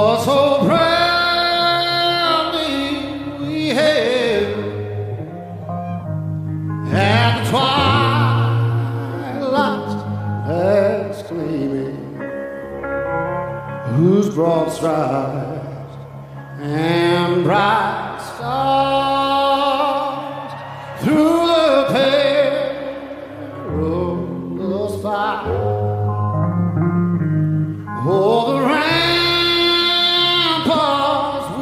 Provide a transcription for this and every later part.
For so proudly we hailed at the twilight's last gleaming, whose broad stripes and bright stars through the perilous fight. Oh, the ramparts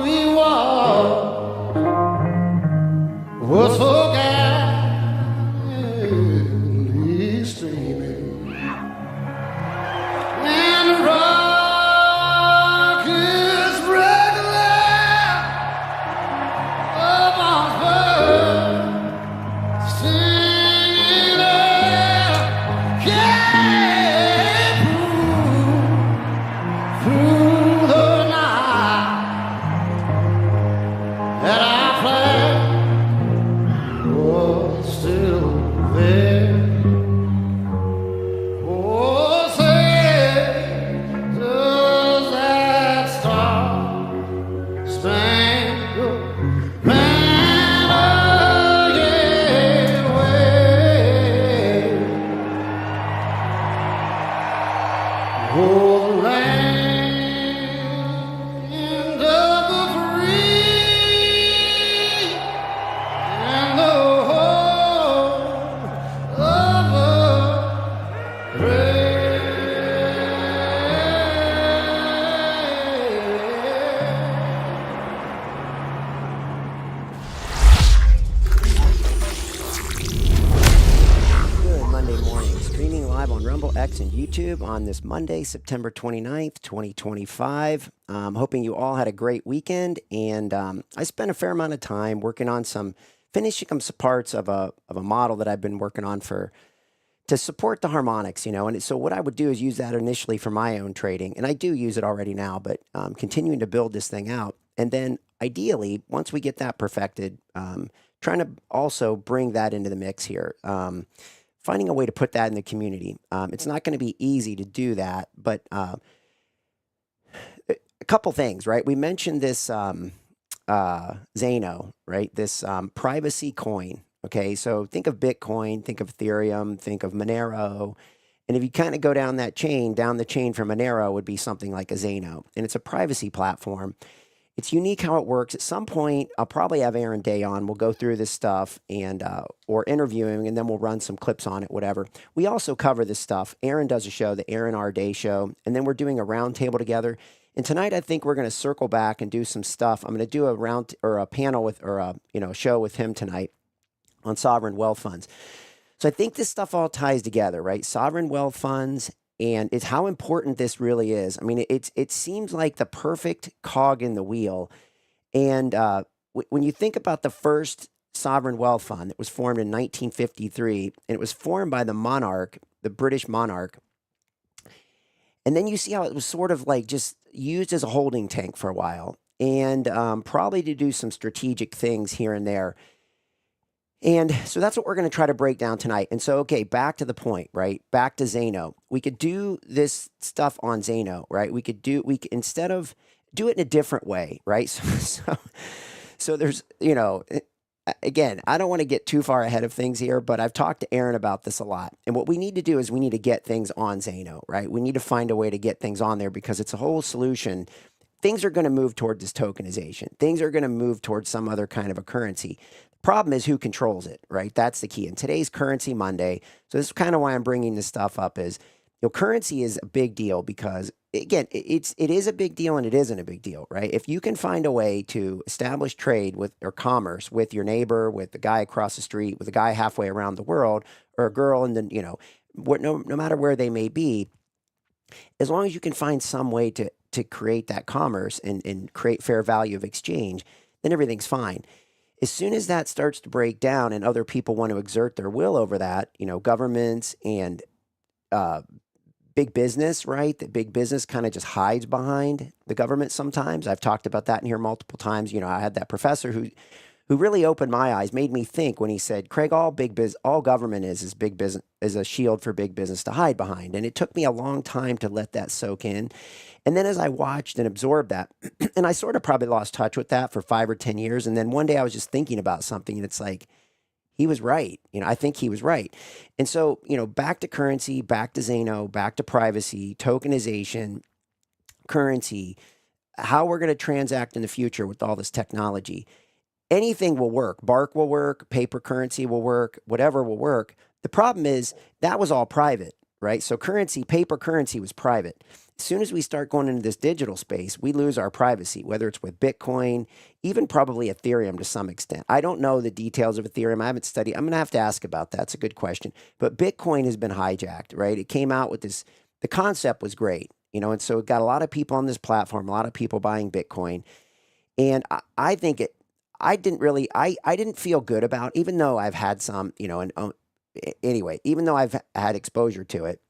we walked were so gallantly streaming, and the rockets regular upon her singing out, yeah, through the night that our flag was still there. Oh, say, does that star-spangled banner yet wave? Oh, the land of the free and the home of the brave. Good Monday morning, streaming live on Rumble, X, and YouTube on this Monday, September 29th, 2025. Hoping you all had a great weekend, and I spent a fair amount of time working on finishing some parts of a model that I've been working on to support the harmonics, and so what I would do is use that initially for my own trading, and I do use it already now, but continuing to build this thing out, and then ideally, once we get that perfected, trying to also bring that into the mix here. Finding a way to put that in the community. It's not going to be easy to do that, but a couple things, right? We mentioned this Zano, right? This privacy coin. Okay, so think of Bitcoin, think of Ethereum, think of Monero, and if you kind of go down the chain from Monero would be something like a Zano, and it's a privacy platform. It's unique how it works. At some point, I'll probably have Aaron Day on. We'll go through this stuff and or interview him, and then we'll run some clips on it, whatever. We also cover this stuff. Aaron does a show, the Aaron R. Day Show, and then we're doing a roundtable together. And tonight, I think we're going to circle back and do some stuff. I'm going to do a panel with a show with him tonight on sovereign wealth funds. So I think this stuff all ties together, right? Sovereign wealth funds. And it's how important this really is. I mean, it seems like the perfect cog in the wheel. And when you think about the first sovereign wealth fund that was formed in 1953, and it was formed by the monarch, the British monarch. And then you see how it was sort of like just used as a holding tank for a while, and probably to do some strategic things here and there. And so that's what we're going to try to break down tonight. And so, okay, back to the point, right? Back to Zano. We could do this stuff on Zano, right? We could instead of do it in a different way, right? So there's, again, I don't want to get too far ahead of things here, but I've talked to Aaron about this a lot. And what we need to do is we need to get things on Zano, right? We need to find a way to get things on there because it's a whole solution. Things are going to move toward this tokenization. Things are going to move towards some other kind of a currency. Problem is who controls it, right? That's the key. And today's Currency Monday. So this is kind of why I'm bringing this stuff up is, currency is a big deal because, again, it is a big deal and it isn't a big deal, right? If you can find a way to establish trade or commerce with your neighbor, with the guy across the street, with the guy halfway around the world, or a girl, and then, no matter where they may be, as long as you can find some way to create that commerce and create fair value of exchange, then everything's fine. As soon as that starts to break down and other people want to exert their will over that, governments and big business, right? That big business kind of just hides behind the government sometimes. I've talked about that in here multiple times. I had that professor who really opened my eyes, made me think when he said, Craig, all government is big business, is a shield for big business to hide behind. And it took me a long time to let that soak in. And then as I watched and absorbed that, and I sort of probably lost touch with that for 5 or 10 years. And then one day I was just thinking about something and it's like, he was right. I think he was right. And so, back to currency, back to Zano, back to privacy, tokenization, currency, how we're going to transact in the future with all this technology. Anything will work. Bark will work, paper currency will work, whatever will work. The problem is that was all private, right? So paper currency was private. As soon as we start going into this digital space, we lose our privacy, whether it's with Bitcoin, even probably Ethereum to some extent. I don't know the details of Ethereum. I haven't studied. I'm going to have to ask about that. It's a good question. But Bitcoin has been hijacked, right? It came out with this, the concept was great, and so it got a lot of people on this platform, a lot of people buying Bitcoin. And I think I didn't feel good about, even though I've had some, anyway, even though I've had exposure to it,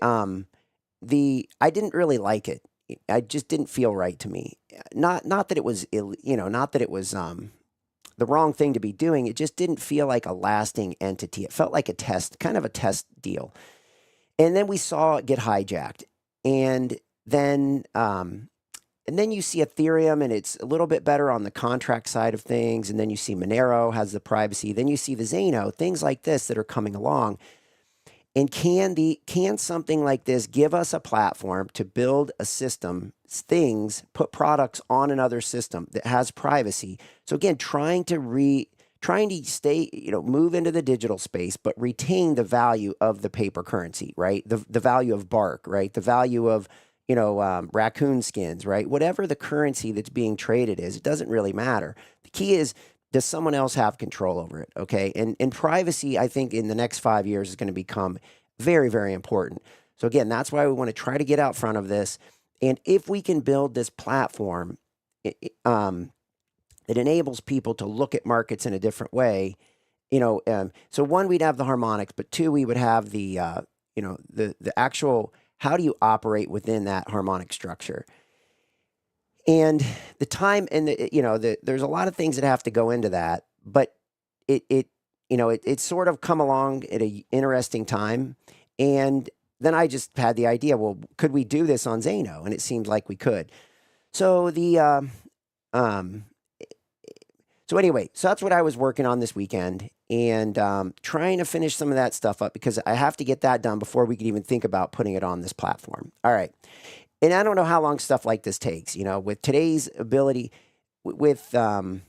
I didn't really like it. I just didn't feel right to me. Not that it was, not that it was the wrong thing to be doing. It just didn't feel like a lasting entity. It felt like a test, kind of a test deal. And then we saw it get hijacked, and then you see Ethereum, and it's a little bit better on the contract side of things. And then you see Monero has the privacy. Then you see the Zano, things like this that are coming along. And can something like this give us a platform to build a system, put products on another system that has privacy? So again, trying to stay, move into the digital space, but retain the value of the paper currency, right? The value of bark, right? The value of raccoon skins, right? Whatever the currency that's being traded is, it doesn't really matter. The key is, does someone else have control over it? Okay. And privacy, I think in the next 5 years is going to become very, very important. So again, that's why we want to try to get out front of this. And if we can build this platform that enables people to look at markets in a different way, so one, we'd have the harmonics, but two, we would have the actual, how do you operate within that harmonic structure? And the time and there's a lot of things that have to go into that, but it's sort of come along at an interesting time. And then I just had the idea, well, could we do this on Zano? And it seemed like we could. So so that's what I was working on this weekend, and trying to finish some of that stuff up because I have to get that done before we can even think about putting it on this platform. All right. And I don't know how long stuff like this takes, with today's ability, with a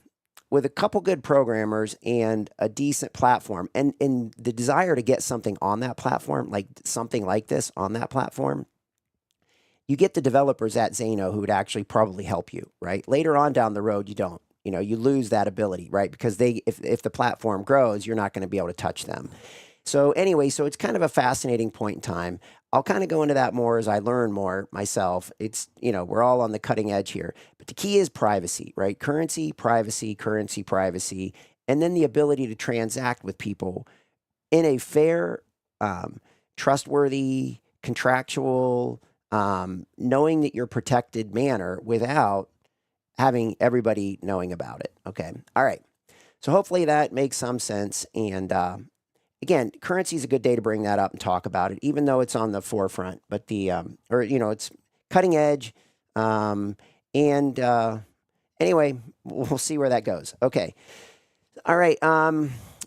couple good programmers and a decent platform, and the desire to get something on that platform, like something like this on that platform, you get the developers at Zano who would actually probably help you, right? Later on down the road, you don't. You lose that ability, right? Because if the platform grows, you're not going to be able to touch them. So anyway, so it's kind of a fascinating point in time. I'll kind of go into that more as I learn more myself. It's, we're all on the cutting edge here. But the key is privacy, right? Currency, privacy, and then the ability to transact with people in a fair, trustworthy, contractual, knowing that you're protected manner without having everybody knowing about it. Okay. All right. So hopefully that makes some sense. And, again, currency is a good day to bring that up and talk about it, even though it's on the forefront. But it's cutting edge. Anyway, we'll see where that goes. Okay. All right.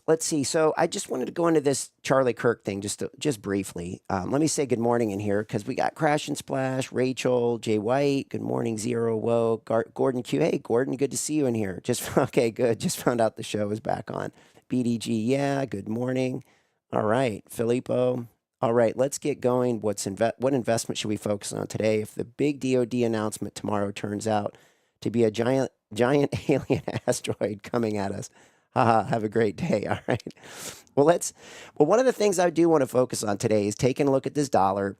Let's see. So I just wanted to go into this Charlie Kirk thing just briefly. Let me say good morning in here because we got Crash and Splash, Rachel, Jay White. Good morning, Zero Woe, Gordon Q. Hey, Gordon, good to see you in here. Okay, good. Just found out the show is back on. BDG, yeah, good morning. All right, Filippo. All right, let's get going. What investment should we focus on today? If the big DoD announcement tomorrow turns out to be a giant alien asteroid coming at us, have a great day. All right. Well, one of the things I do want to focus on today is taking a look at this dollar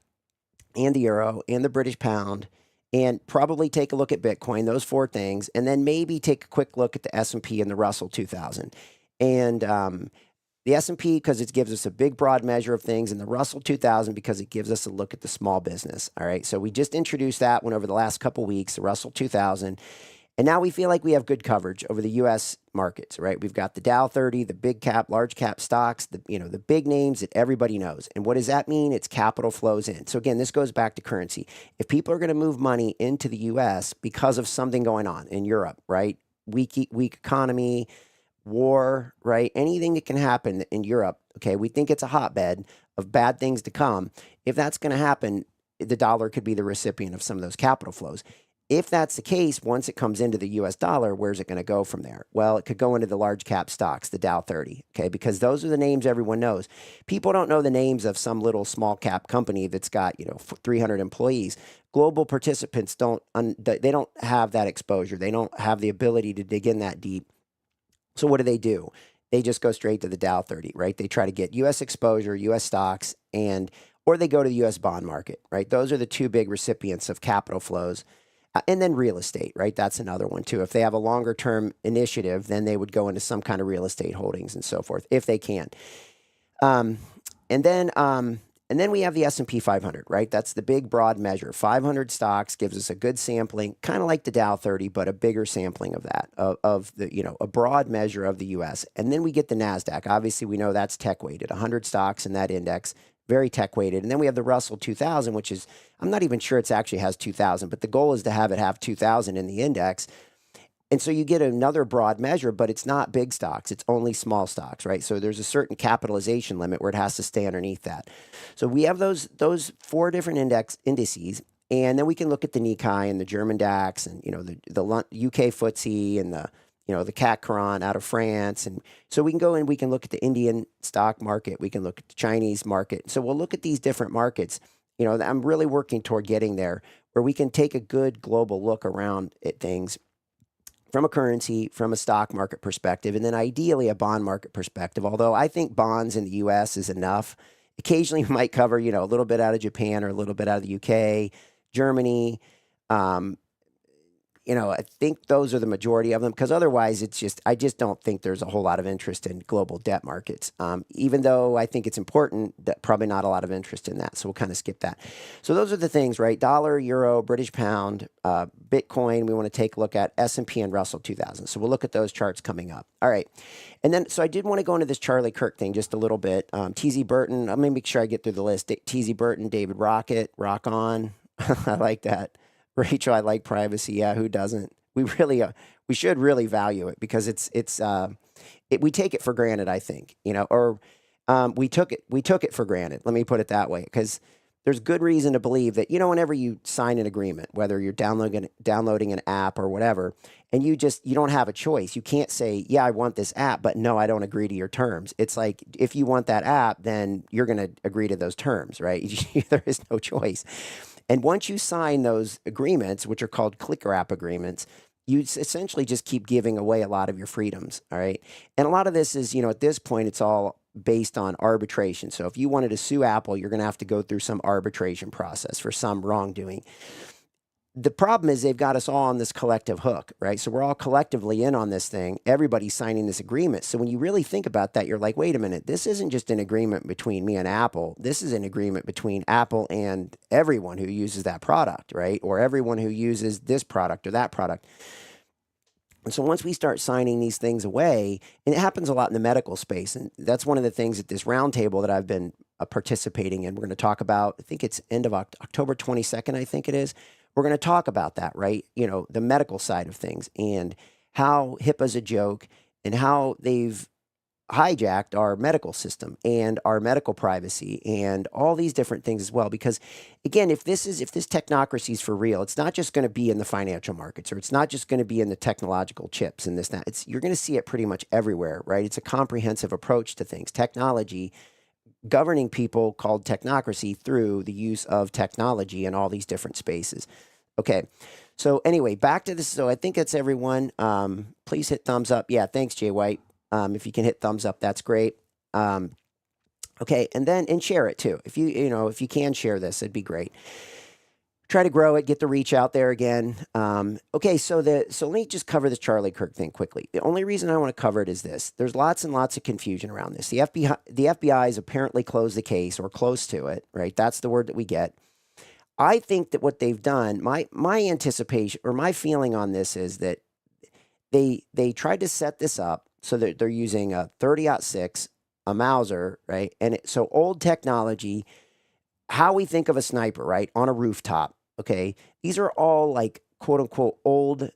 and the euro and the British pound, and probably take a look at Bitcoin, those four things, and then maybe take a quick look at the S&P and the Russell 2000. And the S&P because it gives us a big broad measure of things, and the Russell 2000 because it gives us a look at the small business. All right. So we just introduced that one over the last couple weeks, the Russell 2000. And now we feel like we have good coverage over the U.S. markets, right? We've got the Dow 30, the big cap, large cap stocks, the big names that everybody knows. And what does that mean? It's capital flows in. So again, this goes back to currency. If people are going to move money into the U.S. because of something going on in Europe, right? Weak economy, war, right? Anything that can happen in Europe, okay? We think it's a hotbed of bad things to come. If that's going to happen, the dollar could be the recipient of some of those capital flows. If that's the case, once it comes into the US dollar, where's it going to go from there? Well, it could go into the large cap stocks, the Dow 30, okay? Because those are the names everyone knows. People don't know the names of some little small cap company that's got, 300 employees. Global participants they don't have that exposure. They don't have the ability to dig in that deep. So what do? They just go straight to the Dow 30, right? They try to get US exposure, US stocks, or they go to the US bond market, right? Those are the two big recipients of capital flows. And then real estate, right? That's another one too. If they have a longer term initiative, then they would go into some kind of real estate holdings and so forth, if they can. And then we have the S&P 500, right? That's the big broad measure. 500 stocks gives us a good sampling, kind of like the Dow 30, but a bigger sampling of that, of the, a broad measure of the U.S. And then we get the NASDAQ. Obviously, we know that's tech weighted, 100 stocks in that index, very tech weighted. And then we have the Russell 2000, which is, I'm not even sure it actually has 2000, but the goal is to have 2000 in the index. And so you get another broad measure, but it's not big stocks. It's only small stocks, right? So there's a certain capitalization limit where it has to stay underneath that. So we have those 4 different indices, and then we can look at the Nikkei and the German DAX and, the UK FTSE and the CAC 40 out of France. And so we can go and we can look at the Indian stock market. We can look at the Chinese market. So we'll look at these different markets. I'm really working toward getting there where we can take a good global look around at things from a currency, from a stock market perspective, and then ideally a bond market perspective. Although I think bonds in the U.S. is enough. Occasionally we might cover, a little bit out of Japan or a little bit out of the UK, Germany. I think those are the majority of them because otherwise I just don't think there's a whole lot of interest in global debt markets. Even though I think it's important, probably not a lot of interest in that. So we'll kind of skip that. So those are the things, right? Dollar, euro, British pound, Bitcoin. We want to take a look at S&P and Russell 2000. So we'll look at those charts coming up. All right. And then, so I did want to go into this Charlie Kirk thing just a little bit. TZ Burton, I'm going to make sure I get through the list. TZ Burton, David Rocket, Rock On. I like that. Rachel, I like privacy. Yeah, who doesn't? We should really value it because we take it for granted, I think, or we took it for granted. Let me put it that way, because there's good reason to believe that, whenever you sign an agreement, whether you're downloading an app or whatever, and you don't have a choice. You can't say, yeah, I want this app, but no, I don't agree to your terms. It's like, if you want that app, then you're going to agree to those terms, right? There is no choice. And once you sign those agreements, which are called clicker app agreements, you essentially just keep giving away a lot of your freedoms, all right? And a lot of this is, at this point, it's all based on arbitration. So if you wanted to sue Apple, you're going to have to go through some arbitration process for some wrongdoing. The problem is they've got us all on this collective hook, right? So we're all collectively in on this thing. Everybody's signing this agreement. So when you really think about that, you're like, wait a minute, this isn't just an agreement between me and Apple. This is an agreement between Apple and everyone who uses that product, right? Or everyone who uses this product or that product. And so once we start signing these things away, and it happens a lot in the medical space, and that's one of the things at this roundtable that I've been participating in. We're going to talk about, I think it's end of October 22nd, I think it is. We're going to talk about that, right? The medical side of things and how HIPAA's a joke and how they've hijacked our medical system and our medical privacy and all these different things as well. Because again, if this technocracy is for real, it's not just going to be in the financial markets, or it's not just going to be in the technological chips and this, that. You're going to see it pretty much everywhere, right? It's a comprehensive approach to things. Technology governing people called technocracy through the use of technology in all these different spaces. Okay. So anyway, back to this. So I think that's everyone. Please hit thumbs up. Yeah. Thanks, Jay White. If you can hit thumbs up, that's great. Okay. And share it too. If if you can share this, it'd be great. Try to grow it, get the reach out there again. Okay, so let me just cover this Charlie Kirk thing quickly. The only reason I want to cover it is this. There's lots and lots of confusion around this. The FBI has apparently closed the case or close to it, right? That's the word that we get. I think that what they've done, my anticipation or my feeling on this is that they tried to set this up so that they're using a 30-06, a Mauser, right? So old technology, how we think of a sniper, right? On a rooftop, okay? These are all like quote unquote old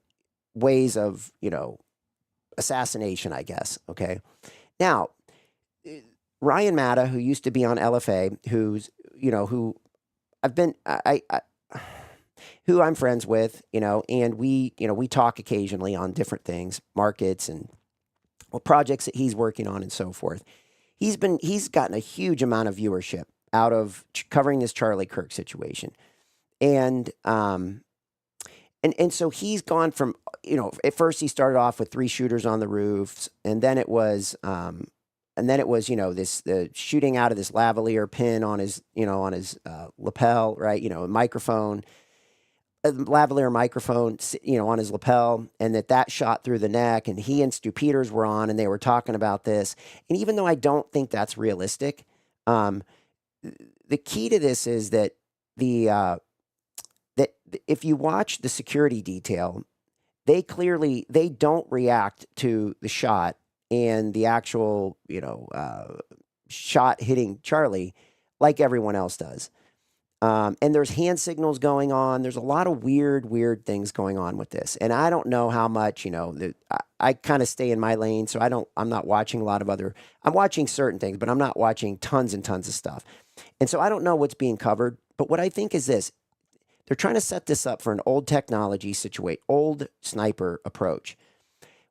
ways of, assassination, I guess, okay? Now, Ryan Matta, who used to be on LFA, who I've been, who I'm friends with, and we talk occasionally on different things, markets and projects that he's working on and so forth. He's gotten a huge amount of viewership out of covering this Charlie Kirk situation. And so he's gone from, at first he started off with 3 shooters on the roofs, and then it was the shooting out of this lavalier pin on his lapel, right? A microphone, a lavalier microphone, on his lapel, and that shot through the neck. And he and Stu Peters were on, and they were talking about this. And even though I don't think that's realistic, the key to this is that that if you watch the security detail, they don't react to the shot and the actual, shot hitting Charlie like everyone else does. And there's hand signals going on. There's a lot of weird things going on with this. And I don't know how much, I kind of stay in my lane. So I'm not watching a lot of I'm watching certain things, but I'm not watching tons and tons of stuff. And so I don't know what's being covered. But what I think is this: they're trying to set this up for an old technology old sniper approach.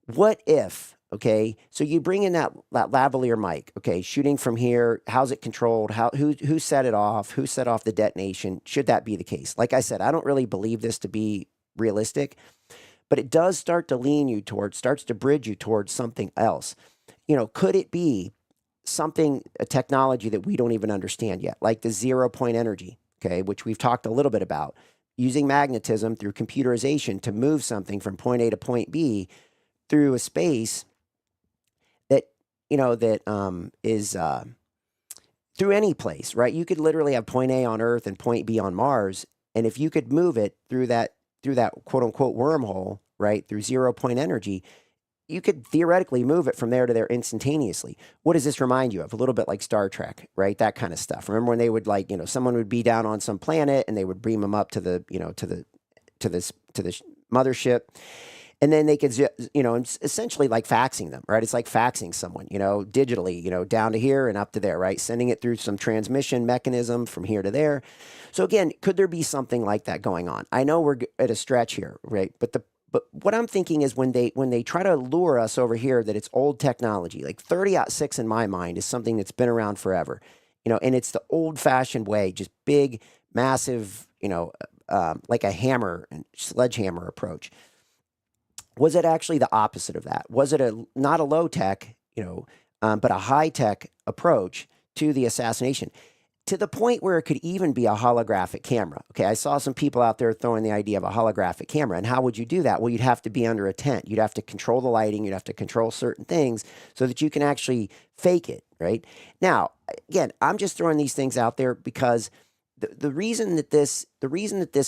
What if, okay, so you bring in that lavalier mic, okay, shooting from here, how's it controlled? Who set it off? Who set off the detonation? Should that be the case? Like I said, I don't really believe this to be realistic, but it does start to bridge you towards something else. Could it be a technology that we don't even understand yet, like the 0-point energy, okay, which we've talked a little bit about, using magnetism through computerization to move something from point A to point B through a space that is through any place, right? You could literally have point A on Earth and point B on Mars, and if you could move it through that quote unquote wormhole, right, through 0-point energy, you could theoretically move it from there to there instantaneously. What does this remind you of? A little bit like Star Trek, right? That kind of stuff. Remember when they would someone would be down on some planet and they would beam them up to the mothership. And then they could, essentially like faxing them, right? It's like faxing someone, digitally, down to here and up to there, right? Sending it through some transmission mechanism from here to there. So again, could there be something like that going on? I know we're at a stretch here, right? But what I'm thinking is when they try to lure us over here that it's old technology, like 30-06 in my mind is something that's been around forever, and it's the old-fashioned way, just big, massive, like a hammer and sledgehammer approach. Was it actually the opposite of that? Was it not a low tech, but a high tech approach to the assassination, to the point where it could even be a holographic camera? Okay, I saw some people out there throwing the idea of a holographic camera. And how would you do that? Well, you'd have to be under a tent. You'd have to control the lighting. You'd have to control certain things so that you can actually fake it, right? Now, again, I'm just throwing these things out there because the reason that this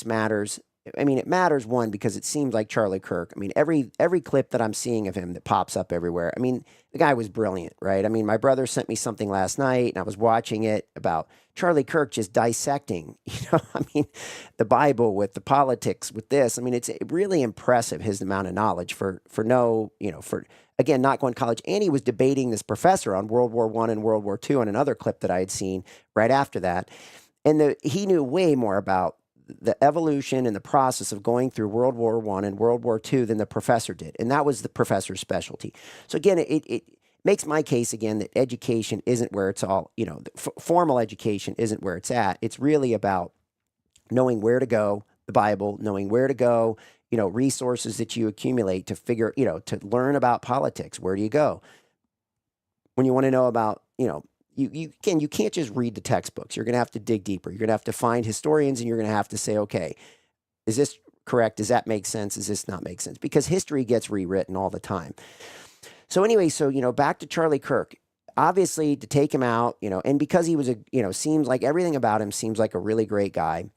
matters. I mean, it matters, one, because it seems like Charlie Kirk. I mean, every clip that I'm seeing of him that pops up everywhere, I mean, the guy was brilliant, right? I mean, my brother sent me something last night, and I was watching it about Charlie Kirk just dissecting, I mean, the Bible with the politics with this. I mean, it's really impressive, his amount of knowledge for again, not going to college. And he was debating this professor on World War I and World War II on another clip that I had seen right after that. And he knew way more about the evolution and the process of going through World War I and World War II than the professor did. And that was the professor's specialty. So again, it makes my case again that education isn't where it's all, formal education isn't where it's at. It's really about knowing where to go, the Bible, knowing where to go, resources that you accumulate to figure, to learn about politics. Where do you go? When you want to know about, you can't just read the textbooks. You're going to have to dig deeper. You're going to have to find historians, and you're going to have to say, okay, is this correct? Does that make sense? Does this not make sense? Because history gets rewritten all the time. So anyway, back to Charlie Kirk. Obviously, to take him out, and because he was seems like everything about him seems like a really great guy.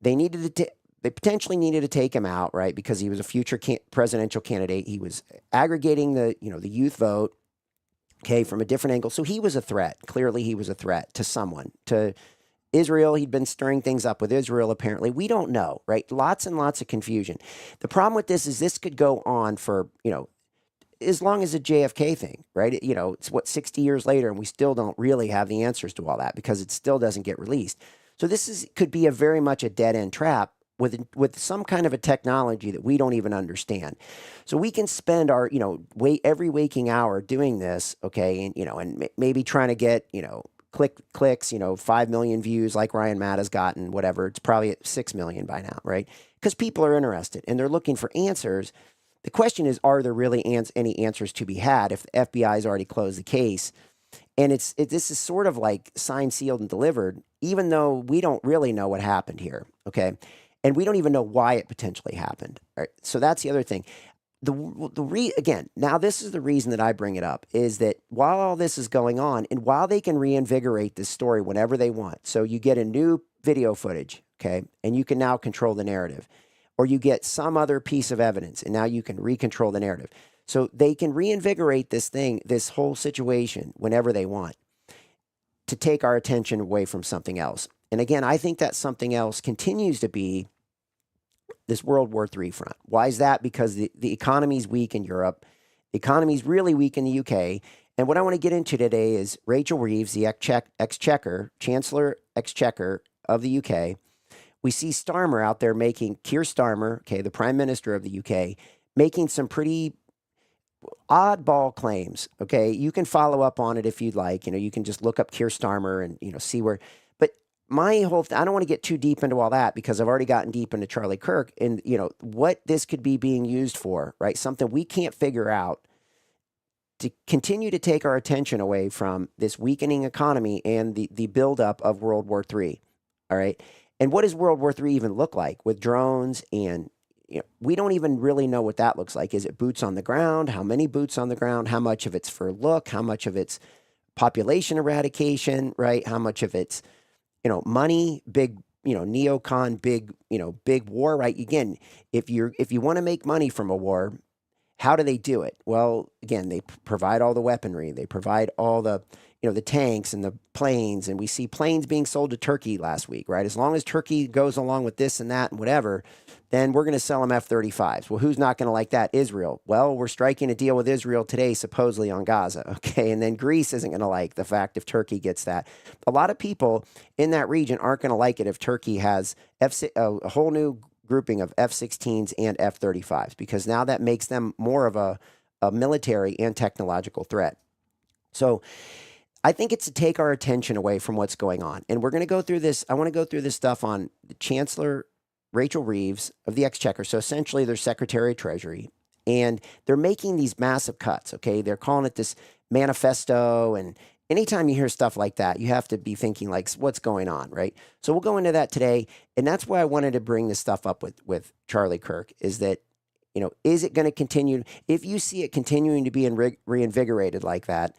They needed to they potentially needed to take him out, right? Because he was a future presidential candidate. He was aggregating the youth vote, okay, from a different angle. So he was a threat. Clearly, he was a threat to someone, to Israel. He'd been stirring things up with Israel, apparently. We don't know, right? Lots and lots of confusion. The problem with this is this could go on for, as long as the JFK thing, right? It's 60 years later, and we still don't really have the answers to all that because it still doesn't get released. So this could be very much a dead end trap with some kind of a technology that we don't even understand. So we can spend our, every waking hour doing this, okay, and maybe trying to get, clicks, 5 million views like Ryan Matt has gotten, whatever. It's probably at 6 million by now, right? Because people are interested and they're looking for answers. The question is, are there really any answers to be had if the FBI has already closed the case? And this is sort of like signed, sealed, and delivered, even though we don't really know what happened here, okay? And we don't even know why it potentially happened. All right? So that's the other thing. Again, now this is the reason that I bring it up, is that while all this is going on, and while they can reinvigorate this story whenever they want, so you get a new video footage, okay, and you can now control the narrative, or you get some other piece of evidence, and now you can recontrol the narrative. So they can reinvigorate this whole situation whenever they want to take our attention away from something else. And again, I think that something else continues to be this World War III front. Why is that? Because the economy's weak in Europe. The economy's really weak in the UK. And what I want to get into today is Rachel Reeves, the Chancellor Exchequer of the UK. We see Starmer out there Keir Starmer, okay, the Prime Minister of the UK, making some pretty oddball claims, okay? You can follow up on it if you'd like. You can just look up Keir Starmer and, see where. But my whole I don't want to get too deep into all that because I've already gotten deep into Charlie Kirk and, what this could be being used for, right? Something we can't figure out to continue to take our attention away from this weakening economy and the buildup of World War III, all right? And what does World War III even look like with drones? And we don't even really know what that looks like. Is it boots on the ground? How many boots on the ground? How much of it's for look? How much of it's population eradication, right? How much of it's, money, big, neocon, big war, right? Again, if you want to make money from a war, how do they do it? Well, again, they provide all the weaponry. They provide all the, the tanks and the planes. And we see planes being sold to Turkey last week, right? As long as Turkey goes along with this and that and whatever, then we're going to sell them F-35s. Well, who's not going to like that? Israel. Well, we're striking a deal with Israel today, supposedly on Gaza, okay? And then Greece isn't going to like the fact if Turkey gets that. A lot of people in that region aren't going to like it if Turkey has a whole new grouping of F-16s and F-35s, because now that makes them more of a military and technological threat. So I think it's to take our attention away from what's going on. And we're going to go through this. I want to go through this stuff on the Chancellor Rachel Reeves of the Exchequer. So essentially, they're Secretary of Treasury, and they're making these massive cuts, okay? They're calling it this manifesto, and anytime you hear stuff like that, you have to be thinking, like, what's going on, right? So we'll go into that today, and that's why I wanted to bring this stuff up with Charlie Kirk, is that, is it going to continue? If you see it continuing to be reinvigorated like that,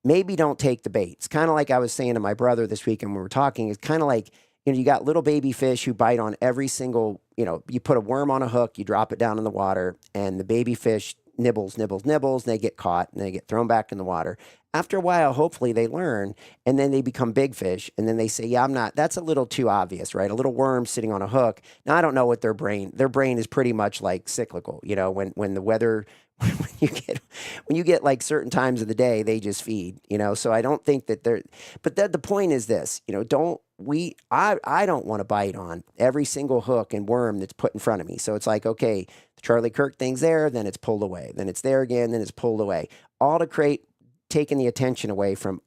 maybe don't take the bait. It's kind of like I was saying to my brother this week when we were talking. It's kind of like, you got little baby fish who bite on every single, you put a worm on a hook, you drop it down in the water, and the baby fish nibbles, and they get caught, and they get thrown back in the water. After a while, hopefully they learn, and then they become big fish, and then they say, yeah, that's a little too obvious, right? A little worm sitting on a hook. Now, I don't know what their brain is pretty much like cyclical, when the weather, when you get like certain times of the day, they just feed, so I don't think that but the point is this, I don't want to bite on every single hook and worm that's put in front of me. So it's like, okay, the Charlie Kirk thing's there, then it's pulled away, then it's there again, then it's pulled away, all to taking the attention away from,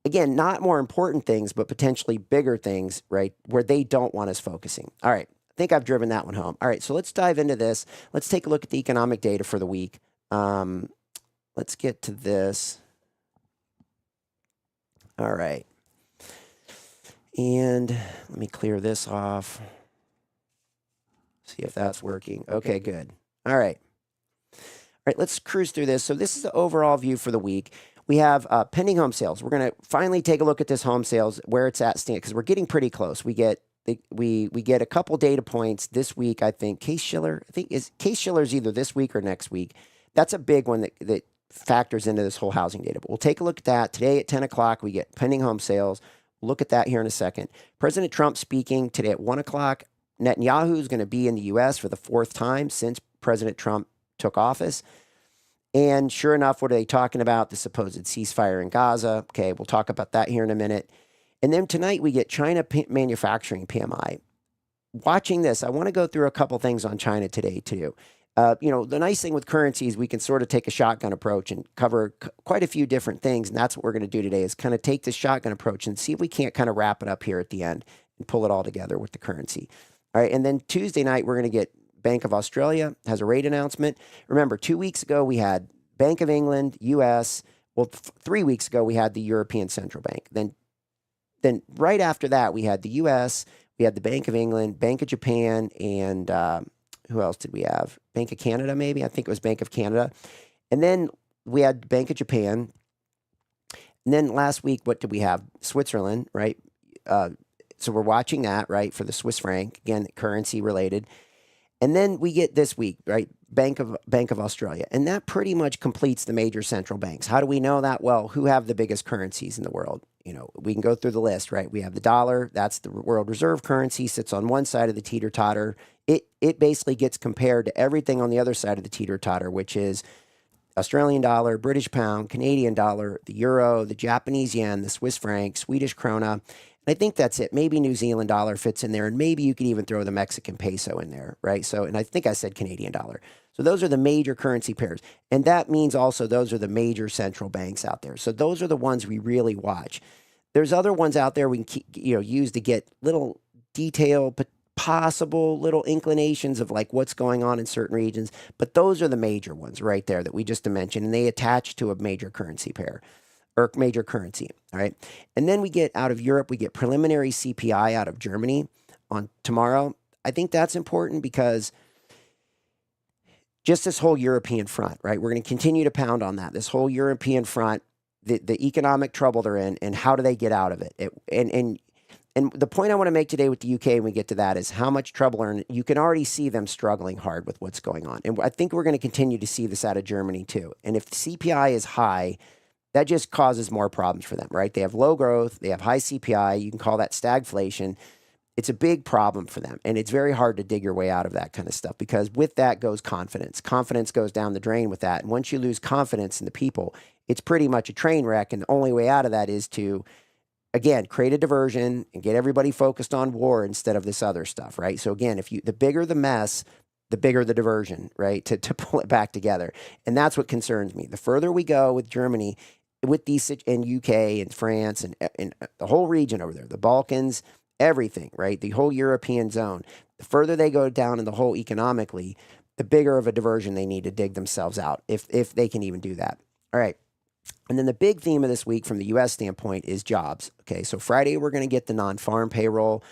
again, not more important things, but potentially bigger things, right, where they don't want us focusing. All right. I think I've driven that one home. All right, so let's dive into this. Let's take a look at the economic data for the week. Let's get to this. All right. And let me clear this off. See if that's working. Okay, good. All right. All right, let's cruise through this. So this is the overall view for the week. We have pending home sales. We're going to finally take a look at this home sales, where it's at, because we're getting pretty close. We get we get a couple data points this week. I think Case-Shiller. I think is Case-Shiller's either this week or next week. That's a big one that factors into this whole housing data. But we'll take a look at that today at 10 o'clock. We get pending home sales. We'll look at that here in a second. President Trump speaking today at 1 o'clock. Netanyahu is going to be in the U.S. for the fourth time since President Trump took office. And sure enough, what are they talking about? The supposed ceasefire in Gaza. Okay, we'll talk about that here in a minute. And then tonight we get China manufacturing PMI. Watching this, I want to go through a couple things on China today too. The nice thing with currencies, we can sort of take a shotgun approach and cover quite a few different things. And that's what we're going to do today is kind of take this shotgun approach and see if we can't kind of wrap it up here at the end and pull it all together with the currency. All right. And then Tuesday night, we're going to get Bank of Australia has a rate announcement. Remember, 2 weeks ago, we had Bank of England, U.S. Well, 3 weeks ago, we had the European Central Bank. Then right after that, we had the U.S., we had the Bank of England, Bank of Japan, and who else did we have? Bank of Canada, maybe? I think it was Bank of Canada. And then we had Bank of Japan. And then last week, what did we have? Switzerland, right? So we're watching that, right, for the Swiss franc, again, currency related. And then we get this week, right, Bank of Australia. And that pretty much completes the major central banks. How do we know that? Well, who have the biggest currencies in the world? We can go through the list, right? We have the dollar. That's the world reserve currency, sits on one side of the teeter-totter. It basically gets compared to everything on the other side of the teeter-totter, which is Australian dollar, British pound, Canadian dollar, the euro, the Japanese yen, the Swiss franc, Swedish krona. And I think that's it. Maybe New Zealand dollar fits in there, and maybe you could even throw the Mexican peso in there, right? So, and I think I said Canadian dollar. So those are the major currency pairs. And that means also those are the major central banks out there. So those are the ones we really watch. There's other ones out there we can use to get little detail, possible little inclinations of like what's going on in certain regions. But those are the major ones right there that we just mentioned, and they attach to a major currency pair. Or major currency, all right? And then we get out of Europe, we get preliminary CPI out of Germany on tomorrow. I think that's important because just this whole European front, right? We're going to continue to pound on that. This whole European front, the economic trouble they're in, and how do they get out of it? And the point I want to make today with the UK when we get to that is how much trouble they're in. You can already see them struggling hard with what's going on. And I think we're going to continue to see this out of Germany too. And if the CPI is high, that just causes more problems for them, right? They have low growth, they have high CPI, you can call that stagflation. It's a big problem for them, and it's very hard to dig your way out of that kind of stuff because with that goes confidence. Confidence goes down the drain with that, and once you lose confidence in the people, it's pretty much a train wreck, and the only way out of that is to, again, create a diversion and get everybody focused on war instead of this other stuff, right? So again, the bigger the mess, the bigger the diversion, right, to pull it back together. And that's what concerns me. The further we go with Germany, with these in UK and France and the whole region over there, the Balkans, everything, right? The whole European zone. The further they go down in the hole economically, the bigger of a diversion they need to dig themselves out, if they can even do that. All right. And then the big theme of this week from the U.S. standpoint is jobs. Okay, so Friday we're going to get the non-farm payroll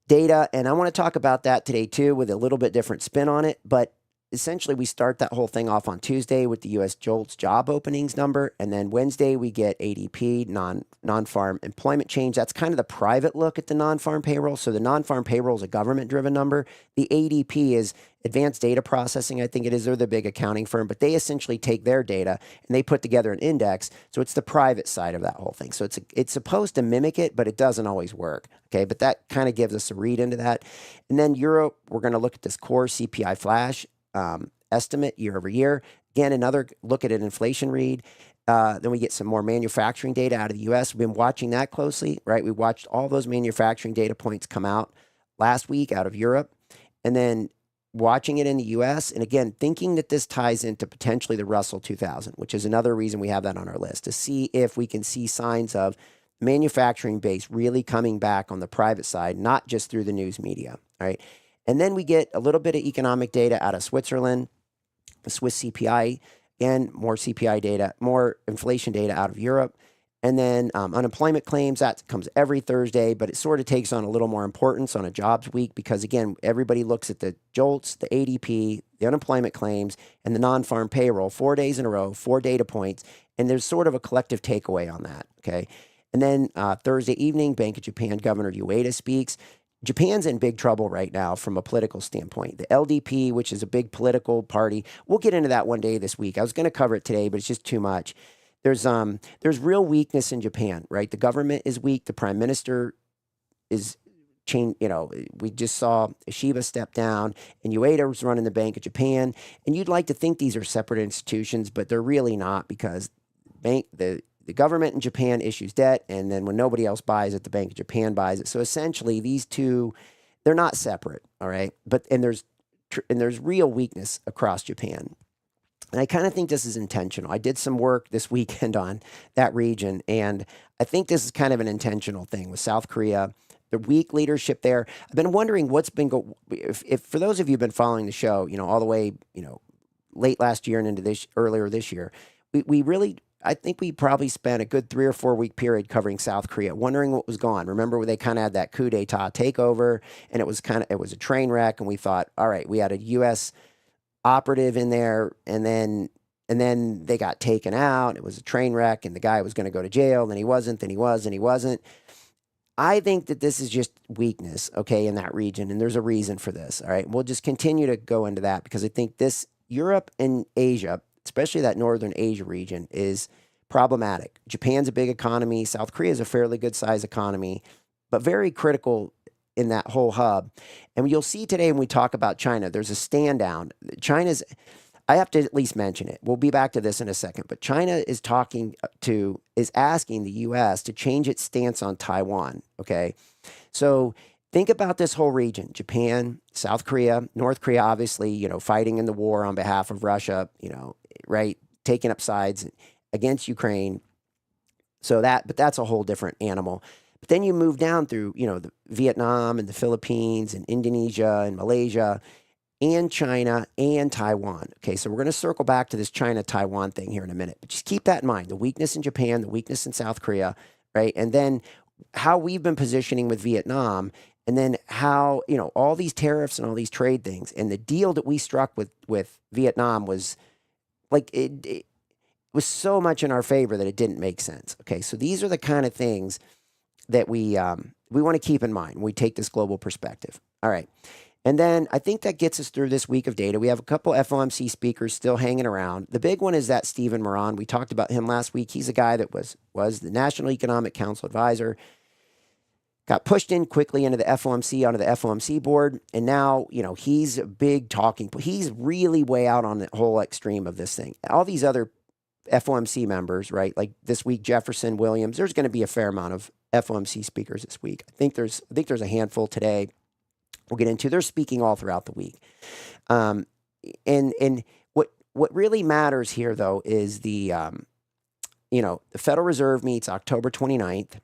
data, and I want to talk about that today too with a little bit different spin on it, but essentially, we start that whole thing off on Tuesday with the U.S. JOLTS job openings number, and then Wednesday we get ADP, non-farm employment change. That's kind of the private look at the non-farm payroll. So the non-farm payroll is a government-driven number. The ADP is Advanced Data Processing, I think it is. They're the big accounting firm, but they essentially take their data and they put together an index. So it's the private side of that whole thing. So it's supposed to mimic it, but it doesn't always work. Okay, but that kind of gives us a read into that. And then Europe, we're going to look at this core CPI flash estimate year over year. Again, another look at an inflation read. Then we get some more manufacturing data out of the U.S. We've been watching that closely, right? We watched all those manufacturing data points come out last week out of Europe, and then watching it in the U.S. And again, thinking that this ties into potentially the Russell 2000, which is another reason we have that on our list, to see if we can see signs of manufacturing base really coming back on the private side, not just through the news media, all right? And then we get a little bit of economic data out of Switzerland, the Swiss CPI, and more CPI data, more inflation data out of Europe. And then unemployment claims, that comes every Thursday, but it sort of takes on a little more importance on a jobs week because, again, everybody looks at the JOLTS, the ADP, the unemployment claims, and the non-farm payroll 4 days in a row, 4 data points, and there's sort of a collective takeaway on that, okay? And then Thursday evening, Bank of Japan Governor Ueda speaks. Japan's in big trouble right now from a political standpoint. The LDP, which is a big political party, we'll get into that one day this week. I was going to cover it today, but it's just too much. There's real weakness in Japan, right? The government is weak. The prime minister is change. We just saw Shiba step down, and Ueda was running the Bank of Japan. And you'd like to think these are separate institutions, but they're really not, because the government in Japan issues debt, and then when nobody else buys it, the Bank of Japan buys it. So essentially, these two, they're not separate, all right? And there's real weakness across Japan. And I kind of think this is intentional. I did some work this weekend on that region, and I think this is kind of an intentional thing with South Korea, the weak leadership there. I've been wondering what's been if for those of you who've been following the show, all the way, late last year and into earlier this year, we really, I think we probably spent a good 3 or 4 week period covering South Korea, wondering what was going on. Remember when they kind of had that coup d'etat takeover, and it was a train wreck, and we thought, all right, we had a U.S. operative in there, and then they got taken out. It was a train wreck, and the guy was going to go to jail, then he wasn't, then he was, and he wasn't. I think that this is just weakness, okay, in that region, and there's a reason for this, all right? We'll just continue to go into that, because I think this Europe and Asia, especially that Northern Asia region, is problematic. Japan's a big economy. South Korea is a fairly good-sized economy, but very critical in that whole hub. And you'll see today when we talk about China, there's a stand down. I have to at least mention it. We'll be back to this in a second, but China is asking the U.S. to change its stance on Taiwan, okay? So think about this whole region: Japan, South Korea, North Korea, obviously, fighting in the war on behalf of Russia, right? Taking up sides against Ukraine. But that's a whole different animal. But then you move down through, the Vietnam and the Philippines and Indonesia and Malaysia and China and Taiwan. Okay, so we're going to circle back to this China-Taiwan thing here in a minute. But just keep that in mind: the weakness in Japan, the weakness in South Korea, right? And then how we've been positioning with Vietnam, and then how, all these tariffs and all these trade things. And the deal that we struck with Vietnam was like, it was so much in our favor that it didn't make sense. Okay, so these are the kind of things that we want to keep in mind when we take this global perspective. All right. And then I think that gets us through this week of data. We have a couple FOMC speakers still hanging around. The big one is that Stephen Moran. We talked about him last week. He's a guy that was the National Economic Council advisor, got pushed in quickly into the FOMC, onto the FOMC board, and now, he's a big talking point. He's really way out on the whole extreme of this thing. All these other FOMC members, right, like this week, Jefferson, Williams, there's going to be a fair amount of FOMC speakers this week. I think there's a handful today. We'll get into. They're speaking all throughout the week. And what really matters here, though, is the Federal Reserve meets October 29th.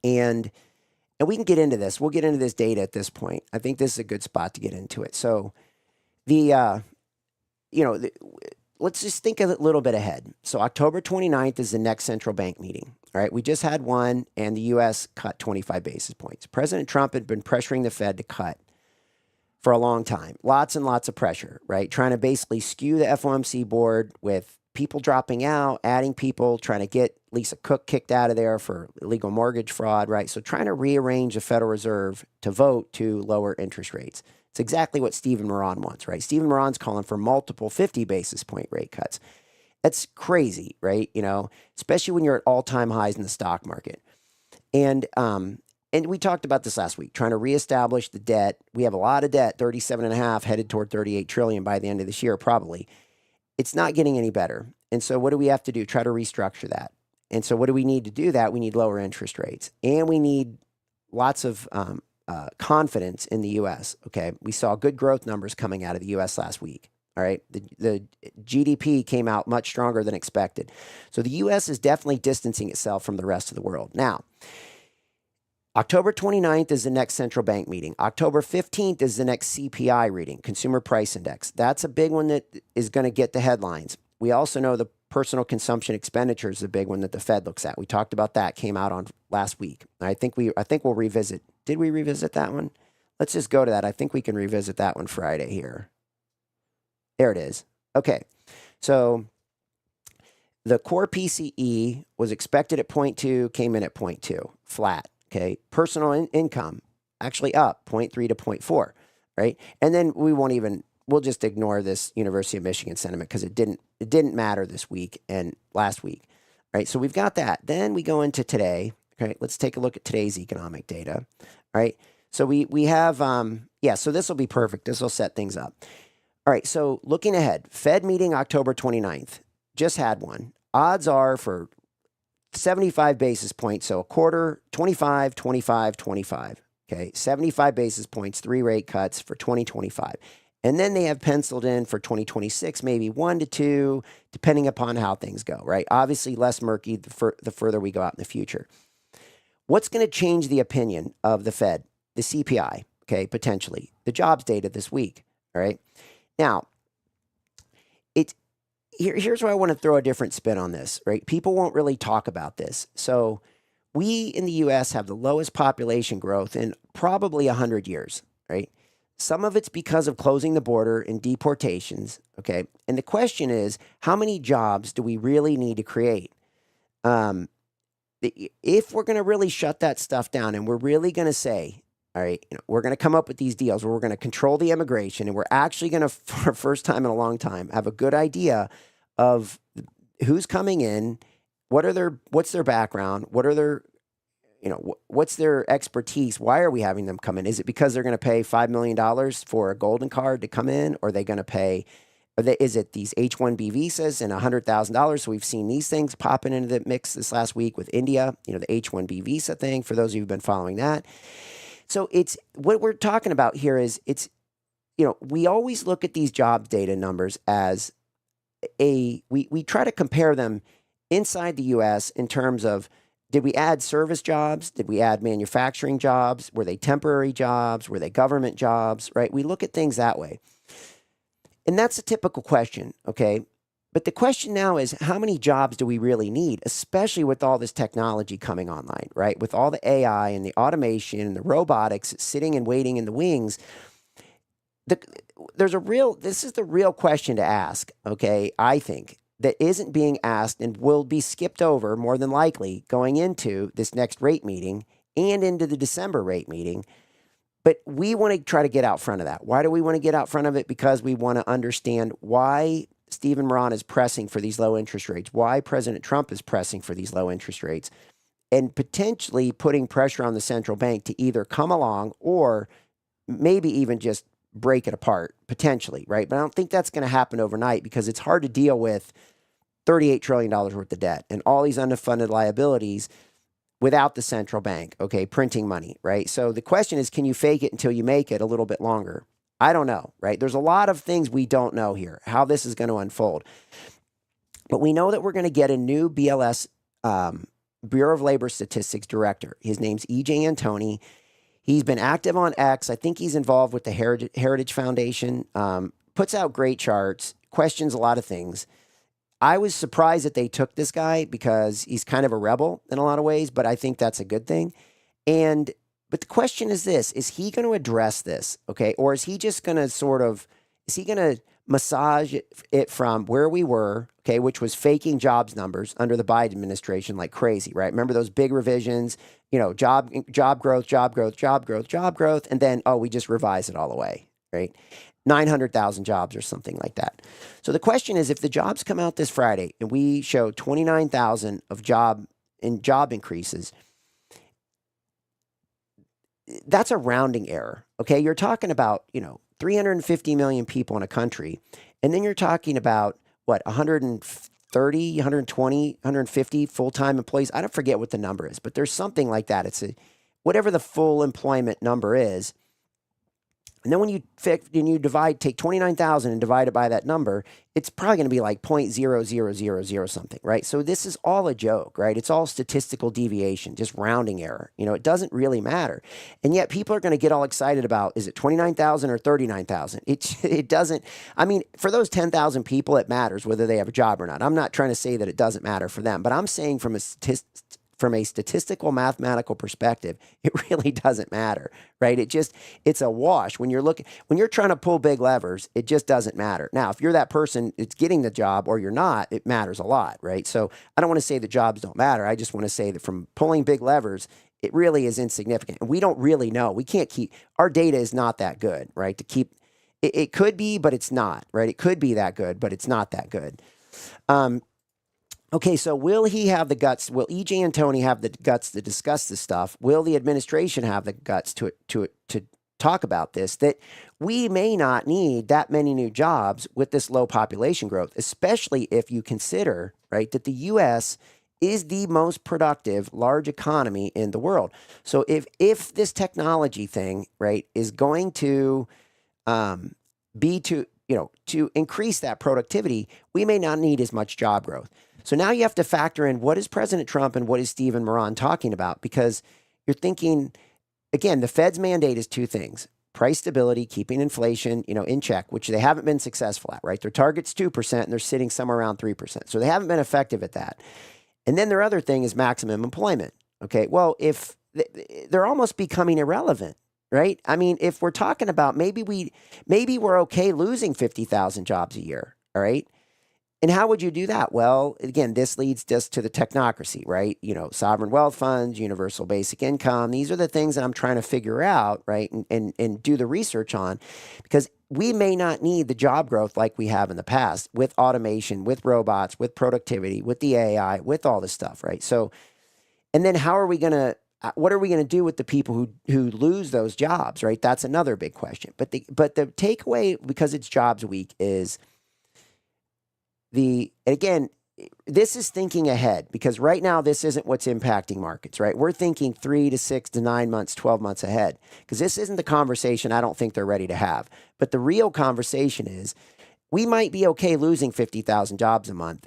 And we can get into this. We'll get into this data at this point. I think this is a good spot to get into it. So let's just think a little bit ahead. So October 29th is the next central bank meeting. All right, we just had one, and the U.S. cut 25 basis points. President Trump had been pressuring the Fed to cut for a long time. Lots and lots of pressure, right? Trying to basically skew the FOMC board with people dropping out, adding people, trying to get Lisa Cook kicked out of there for illegal mortgage fraud, right? So trying to rearrange the Federal Reserve to vote to lower interest rates. It's exactly what Stephen Moran wants, right? Stephen Moran's calling for multiple 50 basis point rate cuts. That's crazy, right? Especially when you're at all-time highs in the stock market. And we talked about this last week, trying to reestablish the debt. We have a lot of debt, 37.5, headed toward 38 trillion by the end of this year, probably. It's not getting any better. And so what do we have to do? Try to restructure that. And so what do we need to do that? We need lower interest rates. And we need lots of confidence in the U.S., okay? We saw good growth numbers coming out of the U.S. last week. All right, the GDP came out much stronger than expected. So the U.S. is definitely distancing itself from the rest of the world. Now, October 29th is the next central bank meeting. October 15th is the next CPI reading, Consumer Price Index. That's a big one that is going to get the headlines. We also know the personal consumption expenditure is the big one that the Fed looks at. We talked about that, came out on last week. I think we'll revisit. Did we revisit that one? Let's just go to that. I think we can revisit that one Friday here. There it is. Okay. So the core PCE was expected at 0.2, came in at 0.2, flat. Okay. Personal income actually up 0.3 to 0.4, right? And then we'll just ignore this University of Michigan sentiment because it didn't matter this week and last week, right? So we've got that. Then we go into today. Okay, let's take a look at today's economic data, right? So we have, so this will be perfect. This will set things up. All right, so looking ahead, Fed meeting October 29th, just had one. Odds are for 75 basis points, so a quarter, 25, 25, 25. Okay, 75 basis points, 3 rate cuts for 2025. And then they have penciled in for 2026, maybe 1 to 2, depending upon how things go, right? Obviously, less murky the further we go out in the future. What's going to change the opinion of the Fed? The CPI, okay, potentially. The jobs data this week, all right? Now, here's where I want to throw a different spin on this, right? People won't really talk about this. So we in the U.S. have the lowest population growth in probably 100 years, right? Some of it's because of closing the border and deportations, okay? And the question is, how many jobs do we really need to create? If we're going to really shut that stuff down and we're really going to say, all right, we're going to come up with these deals where we're going to control the immigration and we're actually going to, for the first time in a long time, have a good idea of who's coming in, what's their background, what's their expertise? Why are we having them come in? Is it because they're going to pay $5 million for a golden card to come in? Or are they going to pay, is it these H-1B visas and $100,000? So we've seen these things popping into the mix this last week with India, the H-1B visa thing, for those of you who've been following that. So it's what we're talking about here is we always look at these job data numbers as we try to compare them inside the U.S. in terms of, did we add service jobs? Did we add manufacturing jobs? Were they temporary jobs? Were they government jobs, right? We look at things that way. And that's a typical question, okay? But the question now is, how many jobs do we really need, especially with all this technology coming online, right? With all the AI and the automation and the robotics sitting and waiting in the wings. This is the real question to ask, okay, I think, that isn't being asked and will be skipped over more than likely going into this next rate meeting and into the December rate meeting. But we want to try to get out front of that. Why do we want to get out front of it? Because we want to understand why Stephen Moran is pressing for these low interest rates, why President Trump is pressing for these low interest rates, and potentially putting pressure on the central bank to either come along or maybe even just break it apart, potentially, right? But I don't think that's going to happen overnight because it's hard to deal with $38 trillion worth of debt and all these unfunded liabilities without the central bank, okay, printing money, right? So the question is, can you fake it until you make it a little bit longer? I don't know, right? There's a lot of things we don't know here, how this is going to unfold. But we know that we're going to get a new BLS, Bureau of Labor Statistics director. His name's E.J. Antoni. He's been active on X. I think he's involved with the Heritage Foundation, puts out great charts, questions a lot of things. I was surprised that they took this guy because he's kind of a rebel in a lot of ways, but I think that's a good thing. But the question is this, is he going to address this, okay? Or is he just going to is he going to massage it from where we were, okay, which was faking jobs numbers under the Biden administration like crazy, right? Remember those big revisions, job growth, and then, we just revise it all away, right? 900,000 jobs or something like that. So the question is, if the jobs come out this Friday and we show 29,000 of job increases, that's a rounding error, okay? You're talking about, 350 million people in a country, and then you're talking about, 130, 120, 150 full-time employees. I don't forget what the number is, but there's something like that. It's whatever the full employment number is. And then when you take 29,000 and divide it by that number, it's probably going to be like 0.0000 something, right? So this is all a joke, right? It's all statistical deviation, just rounding error. It doesn't really matter. And yet people are going to get all excited about, is it 29,000 or 39,000? It doesn't, for those 10,000 people, it matters whether they have a job or not. I'm not trying to say that it doesn't matter for them, but I'm saying from a statistical mathematical perspective, it really doesn't matter, right? It's a wash. When you're trying to pull big levers, it just doesn't matter. Now, if you're that person that's getting the job or you're not, it matters a lot, right? So I don't want to say that jobs don't matter. I just want to say that from pulling big levers, it really is insignificant. And we don't really know. We can't keep, our data is not that good, right? To keep, it could be, but it's not, right? It could be that good, but it's not that good. Okay, so will he have the guts? Will E.J. Antoni have the guts to discuss this stuff? Will the administration have the guts to talk about this? That we may not need that many new jobs with this low population growth, especially if you consider, right, that the U.S. is the most productive large economy in the world. So if this technology thing, right, is going to be to increase that productivity, we may not need as much job growth. So now you have to factor in what is President Trump and what is Stephen Moran talking about, because you're thinking, again, the Fed's mandate is two things: price stability, keeping inflation, in check, which they haven't been successful at, right? Their target's 2% and they're sitting somewhere around 3%. So they haven't been effective at that. And then their other thing is maximum employment. Okay, well, if they're almost becoming irrelevant, right? I mean, if we're talking about maybe we're okay losing 50,000 jobs a year, all right? And how would you do that? Well, again, this leads just to the technocracy, right? Sovereign wealth funds, universal basic income. These are the things that I'm trying to figure out, right? And do the research on, because we may not need the job growth like we have in the past with automation, with robots, with productivity, with the AI, with all this stuff, right? So, and then what are we going to do with the people who lose those jobs, right? That's another big question. But the takeaway, because it's jobs week, is again, this is thinking ahead, because right now this isn't what's impacting markets, right? We're thinking 3 to 6 to 9 months, 12 months ahead, because this isn't the conversation I don't think they're ready to have. But the real conversation is we might be okay losing 50,000 jobs a month,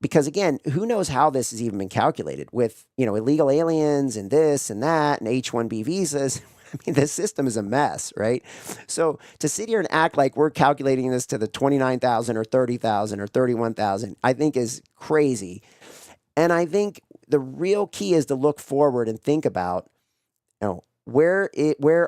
because again, who knows how this has even been calculated with, illegal aliens and this and that and H-1B visas. I mean, this system is a mess, right? So to sit here and act like we're calculating this to the 29,000 or 30,000 or 31,000, I think is crazy. And I think the real key is to look forward and think about, where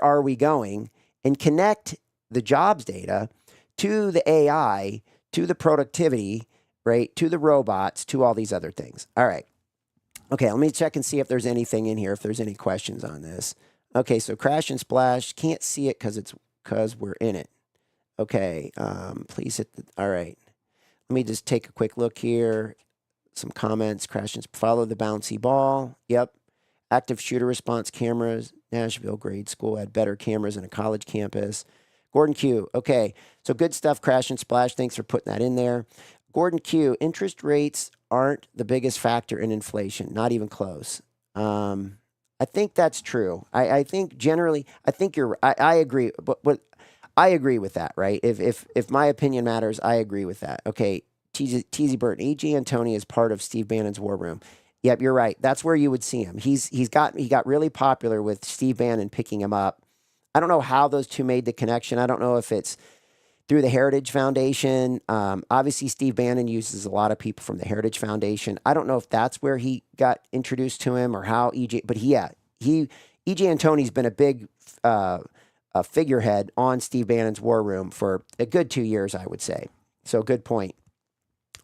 are we going, and connect the jobs data to the AI, to the productivity, right, to the robots, to all these other things. All right. Okay, let me check and see if there's anything in here, if there's any questions on this. Okay, so crash and splash, can't see it because we're in it. Okay, please hit all right. Let me just take a quick look here. Some comments, crash and follow the bouncy ball. Yep. Active shooter response cameras. Nashville grade school had better cameras than a college campus. Gordon Q. Okay, so good stuff, crash and splash. Thanks for putting that in there. Gordon Q. Interest rates aren't the biggest factor in inflation, not even close. I think that's true. I think generally, I think I agree, but I agree with that, right? If my opinion matters, I agree with that. Okay, TZ Burton, E.J. Antoni is part of Steve Bannon's war room. Yep, you're right. That's where you would see him. He got really popular with Steve Bannon picking him up. I don't know how those two made the connection. I don't know if it's through the Heritage Foundation. Obviously, Steve Bannon uses a lot of people from the Heritage Foundation. I don't know if that's where he got introduced to him or how E.J. But E.J. Antoni's been a big figurehead on Steve Bannon's war room for a good 2 years, I would say. So good point.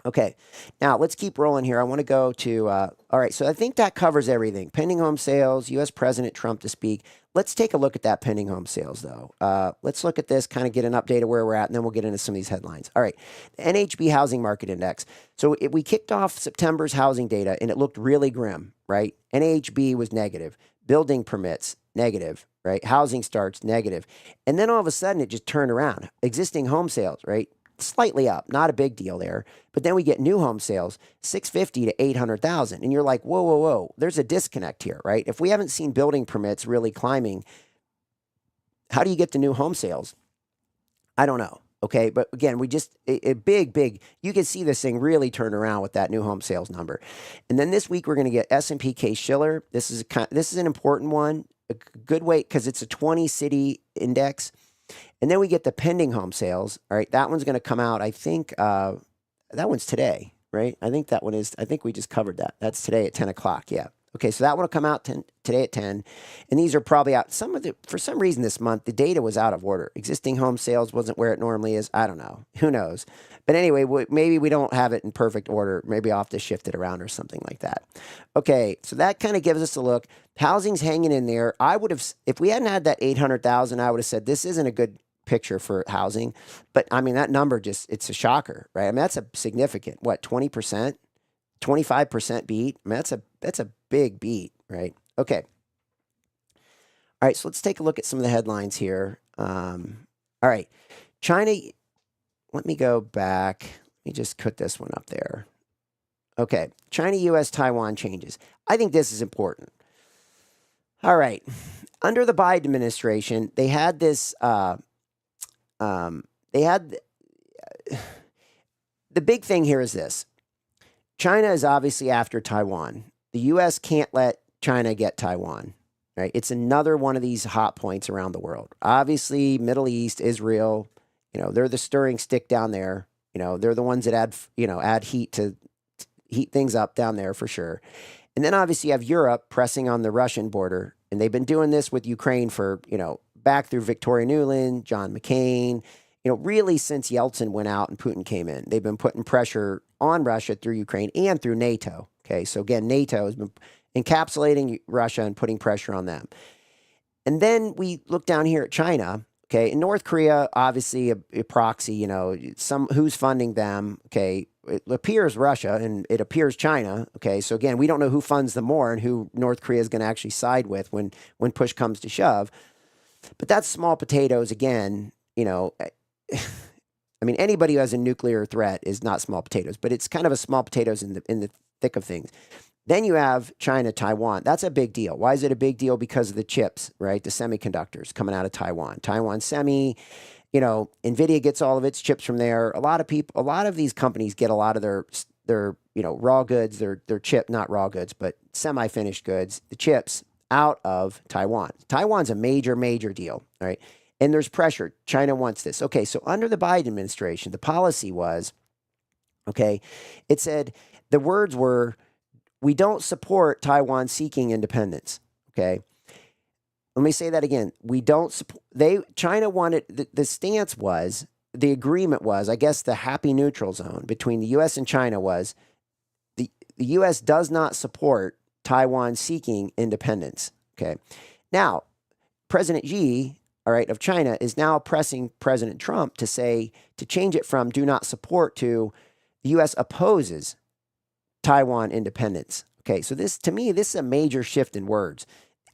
Okay, now let's keep rolling here. I want to go to, all right, so I think that covers everything. Pending home sales, U.S. President Trump to speak. Let's take a look at that pending home sales, though. Let's look at this, kind of get an update of where we're at, and then we'll get into some of these headlines. All right, the NHB Housing Market Index. So we kicked off September's housing data, and it looked really grim, right? NHB was negative. Building permits, negative, right? Housing starts, negative. And then all of a sudden, it just turned around. Existing home sales, right? Slightly up, not a big deal there. But then we get new home sales, 650 to 800,000. And you're like, whoa, whoa, whoa. There's a disconnect here, right? If we haven't seen building permits really climbing, how do you get the new home sales? I don't know. Okay. But again, we just, a big, you can see this thing really turn around with that new home sales number. And then this week, we're going to get S&P Case-Shiller. This is an important one, a good way, because it's a 20-city index. And then we get the pending home sales. All right, that one's going to come out. I think that one's today, right? I think that one is. I think we just covered that. That's today at 10 o'clock. Yeah. Okay, so that one will come out today at 10. And these are probably out. For some reason this month, the data was out of order. Existing home sales wasn't where it normally is. I don't know. Who knows? But anyway, maybe we don't have it in perfect order. Maybe I'll have to shift it around or something like that. Okay, so that kind of gives us a look. Housing's hanging in there. I would have, if we hadn't had that 800,000, I would have said this isn't a good picture for housing. But I mean, that number it's a shocker, right? I mean, that's a significant, what, 20%, 25% beat? I mean, that's a big beat, right? Okay. All right, so let's take a look at some of the headlines here. All right, China, let me go back. Let me just put this one up there. Okay, China, U.S., Taiwan changes. I think this is important. All right, under the Biden administration, they had this, the big thing here is this. China is obviously after Taiwan. The U.S. can't let China get Taiwan, right? It's another one of these hot points around the world. Obviously, Middle East, Israel, they're the stirring stick down there. They're the ones that add heat to heat things up down there for sure. And then obviously you have Europe pressing on the Russian border. And they've been doing this with Ukraine for, back through Victoria Nuland, John McCain, really since Yeltsin went out and Putin came in. They've been putting pressure on Russia through Ukraine and through NATO. Okay, so again, NATO has been encapsulating Russia and putting pressure on them. And then we look down here at China. Okay, in North Korea, obviously a proxy, who's funding them. Okay, it appears Russia and it appears China. Okay, so again, we don't know who funds them more and who North Korea is going to actually side with when push comes to shove. But that's small potatoes again. I mean, anybody who has a nuclear threat is not small potatoes, but it's kind of a small potatoes in the thick of things. Then you have China, Taiwan. That's a big deal. Why is it a big deal? Because of the chips, right? The semiconductors coming out of Taiwan. Taiwan Semi, NVIDIA gets all of its chips from there. A lot of these companies get a lot of their raw goods, their chip, not raw goods, but semi-finished goods, the chips out of Taiwan. Taiwan's a major, major deal, right? And there's pressure. China wants this. Okay, so under the Biden administration, the policy was, it said, the words were, we don't support Taiwan seeking independence. Okay. Let me say that again. We don't support, China wanted, the stance was, the agreement was, I guess the happy neutral zone between the U.S. and China was, the U.S. does not support Taiwan seeking independence. Okay. Now, President Xi, of China is now pressing President Trump to change it from do not support to the U.S. opposes Taiwan independence. Okay, so to me, this is a major shift in words.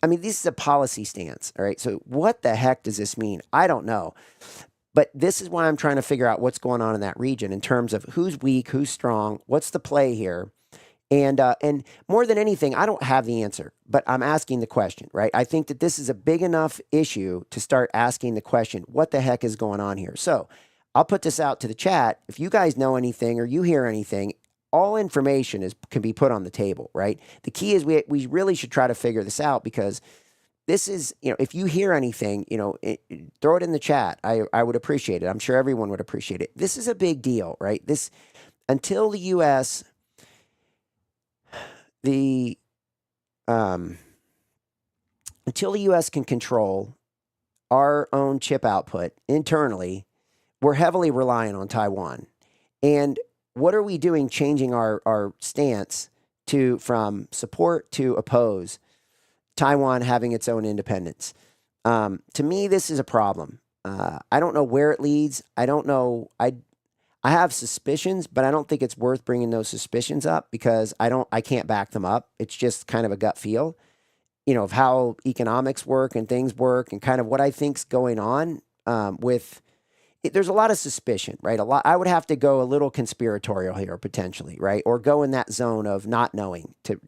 I mean, this is a policy stance. All right, so what the heck does this mean? I don't know. But this is why I'm trying to figure out what's going on in that region in terms of who's weak, who's strong, what's the play here. And more than anything, I don't have the answer, but I'm asking the question, right? I think that this is a big enough issue to start asking the question, what the heck is going on here? So I'll put this out to the chat. If you guys know anything or you hear anything, all information can be put on the table, right? The key is we really should try to figure this out because this is, if you hear anything, throw it in the chat. I would appreciate it. I'm sure everyone would appreciate it. This is a big deal, right? Until the U.S. Until the U.S. can control our own chip output internally, we're heavily reliant on Taiwan. And what are we doing changing our stance from support to oppose Taiwan having its own independence? To me, this is a problem. I don't know where it leads. I don't know. I have suspicions, but I don't think it's worth bringing those suspicions up because I can't back them up. It's just kind of a gut feel, of how economics work and things work and kind of what I think's going on there's a lot of suspicion, right? I would have to go a little conspiratorial here potentially, right? Or go in that zone of not knowing to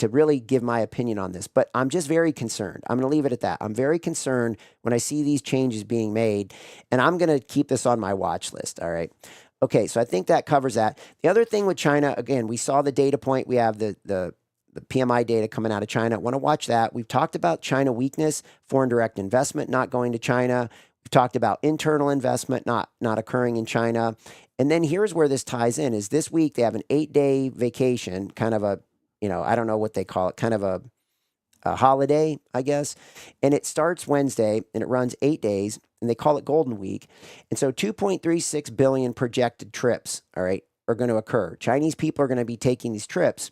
really give my opinion on this. But I'm just very concerned. I'm going to leave it at that. I'm very concerned when I see these changes being made, and I'm going to keep this on my watch list. All right. Okay. So I think that covers that. The other thing with China, again, we saw the data point. We have the PMI data coming out of China. I want to watch that. We've talked about China weakness, foreign direct investment not going to China. We've talked about internal investment not occurring in China. And then here's where this ties in is this week they have an 8-day vacation, kind of a I don't know what they call it, kind of a holiday, I guess. And it starts Wednesday and it runs 8 days, and they call it Golden Week. And so 2.36 billion projected trips, all right, are going to occur. Chinese people are going to be taking these trips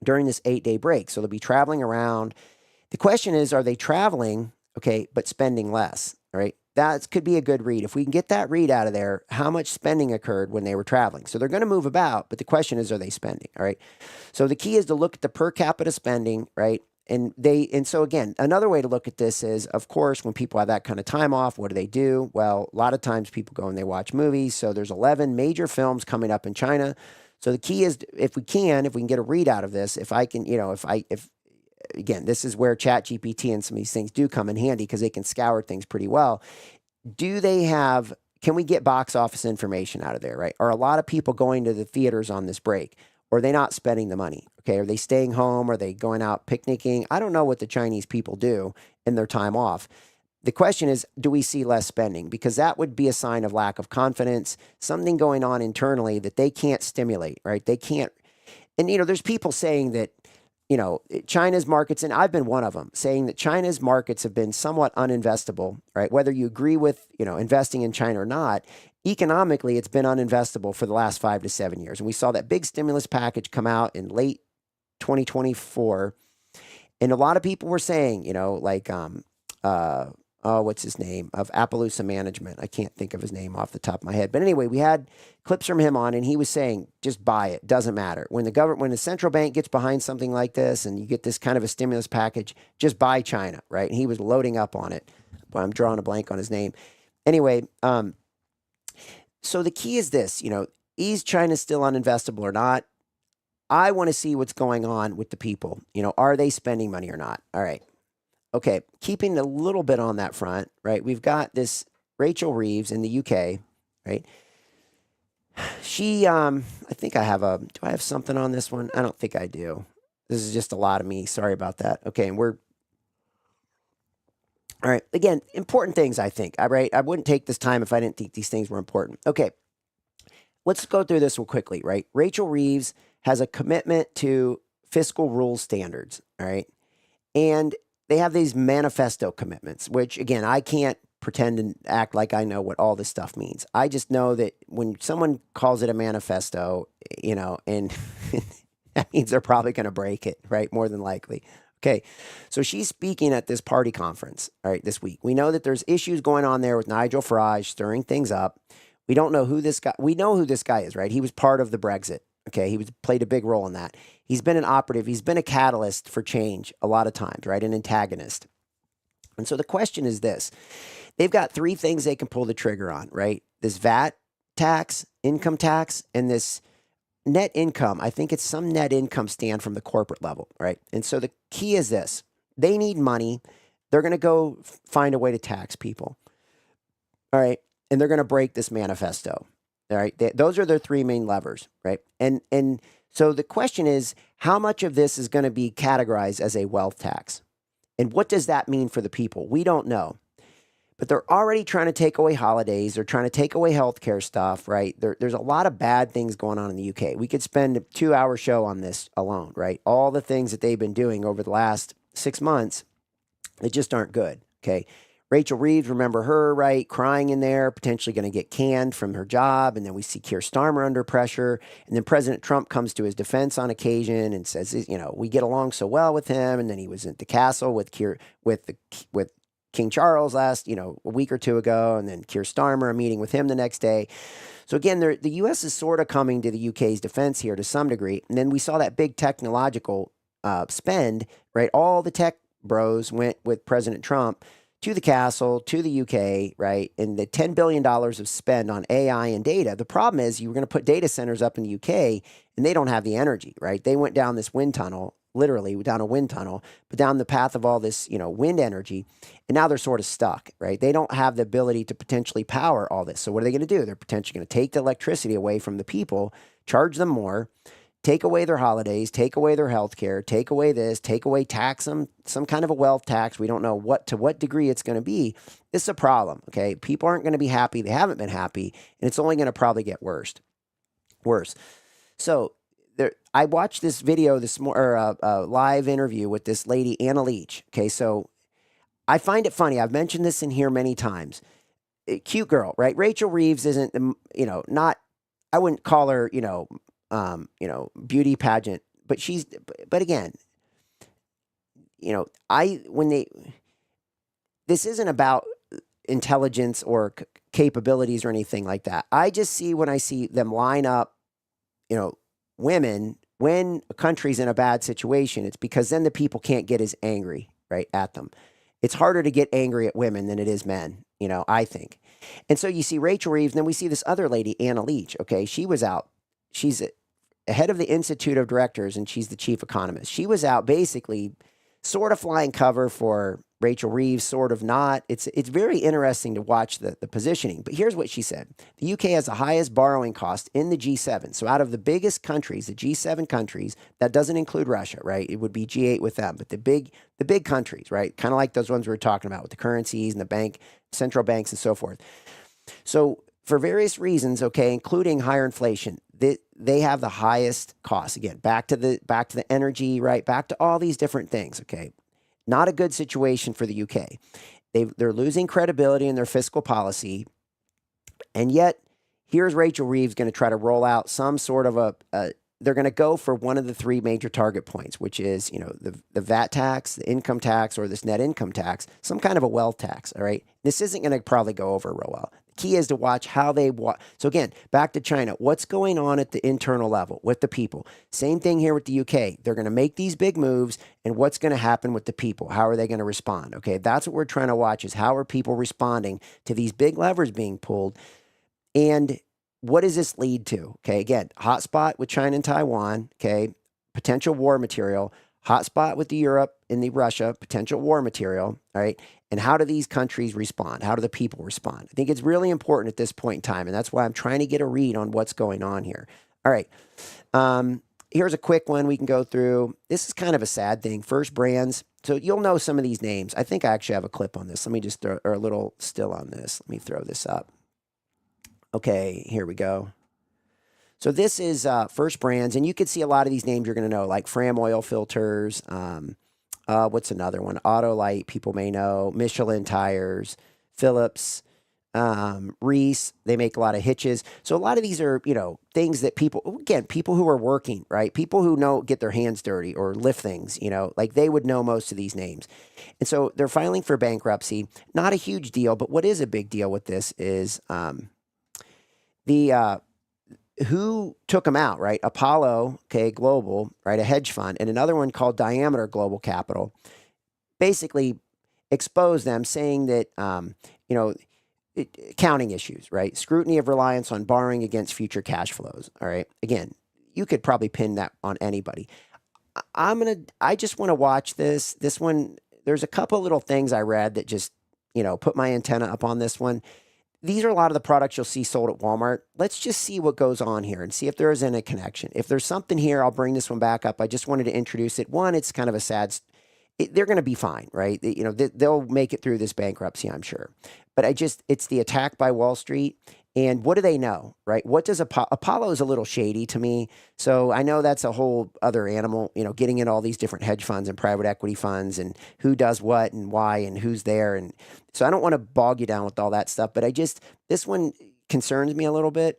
during this 8-day break. So they'll be traveling around. The question is, are they traveling, okay, but spending less, all right? That could be a good read. If we can get that read out of there, how much spending occurred when they were traveling? So they're going to move about, but the question is, are they spending, all right? So the key is to look at the per capita spending, right? And so again, another way to look at this is, of course, when people have that kind of time off, what do? Well, a lot of times people go and they watch movies. So there's 11 major films coming up in China. So the key is, if we can get a read out of this, if I can, if again, this is where ChatGPT and some of these things do come in handy because they can scour things pretty well. Can we get box office information out of there, right? Are a lot of people going to the theaters on this break? Or are they not spending the money? Okay, are they staying home? Are they going out picnicking? I don't know what the Chinese people do in their time off. The question is, do we see less spending? Because that would be a sign of lack of confidence, something going on internally that they can't stimulate, right? They can't. And, there's people saying that, China's markets, and I've been one of them, saying that China's markets have been somewhat uninvestable, right? Whether you agree with, investing in China or not, economically, it's been uninvestable for the last 5 to 7 years. And we saw that big stimulus package come out in late 2024. And a lot of people were saying, what's his name, of Appaloosa Management. I can't think of his name off the top of my head. But anyway, we had clips from him on, and he was saying, just buy it. Doesn't matter. When the central bank gets behind something like this and you get this kind of a stimulus package, just buy China, right? And he was loading up on it. But I'm drawing a blank on his name. Anyway, so the key is this, is China still uninvestable or not? I want to see what's going on with the people. Are they spending money or not? All right. Okay, keeping a little bit on that front, right? We've got this Rachel Reeves in the UK, right? She, I think do I have something on this one? I don't think I do. This is just a lot of me. Sorry about that. Okay, and all right, again, important things, I think, all right? I wouldn't take this time if I didn't think these things were important. Okay, let's go through this real quickly, right? Rachel Reeves has a commitment to fiscal rules standards, all right? And they have these manifesto commitments, which, again, I can't pretend and act like I know what all this stuff means. I just know that when someone calls it a manifesto, and that means they're probably going to break it, right? More than likely. Okay, so she's speaking at this party conference, all right, this week. We know that there's issues going on there with Nigel Farage stirring things up. We don't know who this guy, we know who this guy is, right? He was part of the Brexit. Okay, he played a big role in that. He's been an operative. He's been a catalyst for change a lot of times, right? An antagonist. And so the question is this. They've got 3 things they can pull the trigger on, right? This VAT tax, income tax, and this net income. I think it's some net income stand from the corporate level, right? And so the key is this. They need money. They're going to go find a way to tax people, all right? And they're going to break this manifesto. All right, those are their 3 main levers, right? And so the question is, how much of this is going to be categorized as a wealth tax? And what does that mean for the people? We don't know. But they're already trying to take away holidays. They're trying to take away healthcare stuff, right? There's a lot of bad things going on in the UK. We could spend a 2-hour show on this alone, right? All the things that they've been doing over the last 6 months, they just aren't good, okay? Rachel Reeves, remember her, right? Crying in there, potentially going to get canned from her job. And then we see Keir Starmer under pressure. And then President Trump comes to his defense on occasion and says, we get along so well with him. And then he was at the castle with King Charles last, a week or 2 ago. And then Keir Starmer, a meeting with him the next day. So again, the U.S. is sort of coming to the U.K.'s defense here to some degree. And then we saw that big technological spend, right? All the tech bros went with President Trump to the castle, to the UK, right? And the $10 billion of spend on AI and data. The problem is you were going to put data centers up in the UK and they don't have the energy, right? They went down this wind tunnel, literally down a wind tunnel, but down the path of all this, wind energy. And now they're sort of stuck, right? They don't have the ability to potentially power all this. So what are they going to do? They're potentially going to take the electricity away from the people, charge them more, take away their holidays, take away their health care, take away this, take away tax them, some kind of a wealth tax. We don't know to what degree it's going to be. This is a problem, okay? People aren't going to be happy. They haven't been happy, and it's only going to probably get worse. So I watched this video or a live interview with this lady, Anna Leach. Okay, so I find it funny. I've mentioned this in here many times. Cute girl, right? Rachel Reeves isn't, not. I wouldn't call her, beauty pageant, but but again, this isn't about intelligence or capabilities or anything like that. I just see when I see them line up, women, when a country's in a bad situation, it's because then the people can't get as angry, right, at them. It's harder to get angry at women than it is men, I think. And so you see Rachel Reeves, and then we see this other lady, Anna Leach. Okay, she was out. She's head of the Institute of Directors, and she's the chief economist. She was out basically sort of flying cover for Rachel Reeves, sort of not. It's very interesting to watch the positioning. But here's what she said. The UK has the highest borrowing cost in the G7. So out of the biggest countries, the G7 countries, that doesn't include Russia, right? It would be G8 with them. But the big countries, right? Kind of like those ones we were talking about with the currencies and the central banks and so forth. So for various reasons, okay, including higher inflation, they have the highest costs. Again, back to the energy, right? Back to all these different things, okay? Not a good situation for the UK. They're losing credibility in their fiscal policy, and yet here's Rachel Reeves going to try to roll out some sort of they're going to go for one of the three major target points, which is, the VAT tax, the income tax, or this net income tax, some kind of a wealth tax, all right? This isn't going to probably go over real well. Key is to watch how they So again, back to China. What's going on at the internal level with the people? Same thing here with the UK. They're going to make these big moves, and what's going to happen with the people? How are they going to respond? Okay, that's what we're trying to watch, is how are people responding to these big levers being pulled, and what does this lead to? Okay, again, hotspot with China and Taiwan. Okay, potential war material. Hotspot with the Europe and the Russia, potential war material. All right. And how do these countries respond? How do the people respond? I think it's really important at this point in time, and that's why I'm trying to get a read on what's going on here. All right. Here's a quick one we can go through. This is kind of a sad thing. First Brands. So you'll know some of these names. I think I actually have a clip on this. Let me just throw a little still on this. Let me throw this up. Okay, here we go. So this is First Brands, and you can see a lot of these names you're going to know, like Fram Oil Filters. What's another one? Autolite, people may know. Michelin Tires, Phillips, Reese. They make a lot of hitches. So a lot of these are, things that people who are working, right? People who get their hands dirty or lift things, like they would know most of these names. And so they're filing for bankruptcy. Not a huge deal, but what is a big deal with this is who took them out, right? Apollo, okay, Global, right, a hedge fund, and another one called Diameter Global Capital, basically exposed them, saying that, accounting issues, right? Scrutiny of reliance on borrowing against future cash flows, all right? Again, you could probably pin that on anybody. I just want to watch this. This one, there's a couple little things I read that just, put my antenna up on this one. These are a lot of the products you'll see sold at Walmart. Let's just see what goes on here and see if there isn't a connection. If there's something here, I'll bring this one back up. I just wanted to introduce it. One, it's kind of a sad, they're going to be fine, right? They'll make it through this bankruptcy, I'm sure. But it's the attack by Wall Street. And what do they know, right? What does Apollo is a little shady to me. So I know that's a whole other animal, getting in all these different hedge funds and private equity funds and who does what and why and who's there. And so I don't want to bog you down with all that stuff, but this one concerns me a little bit.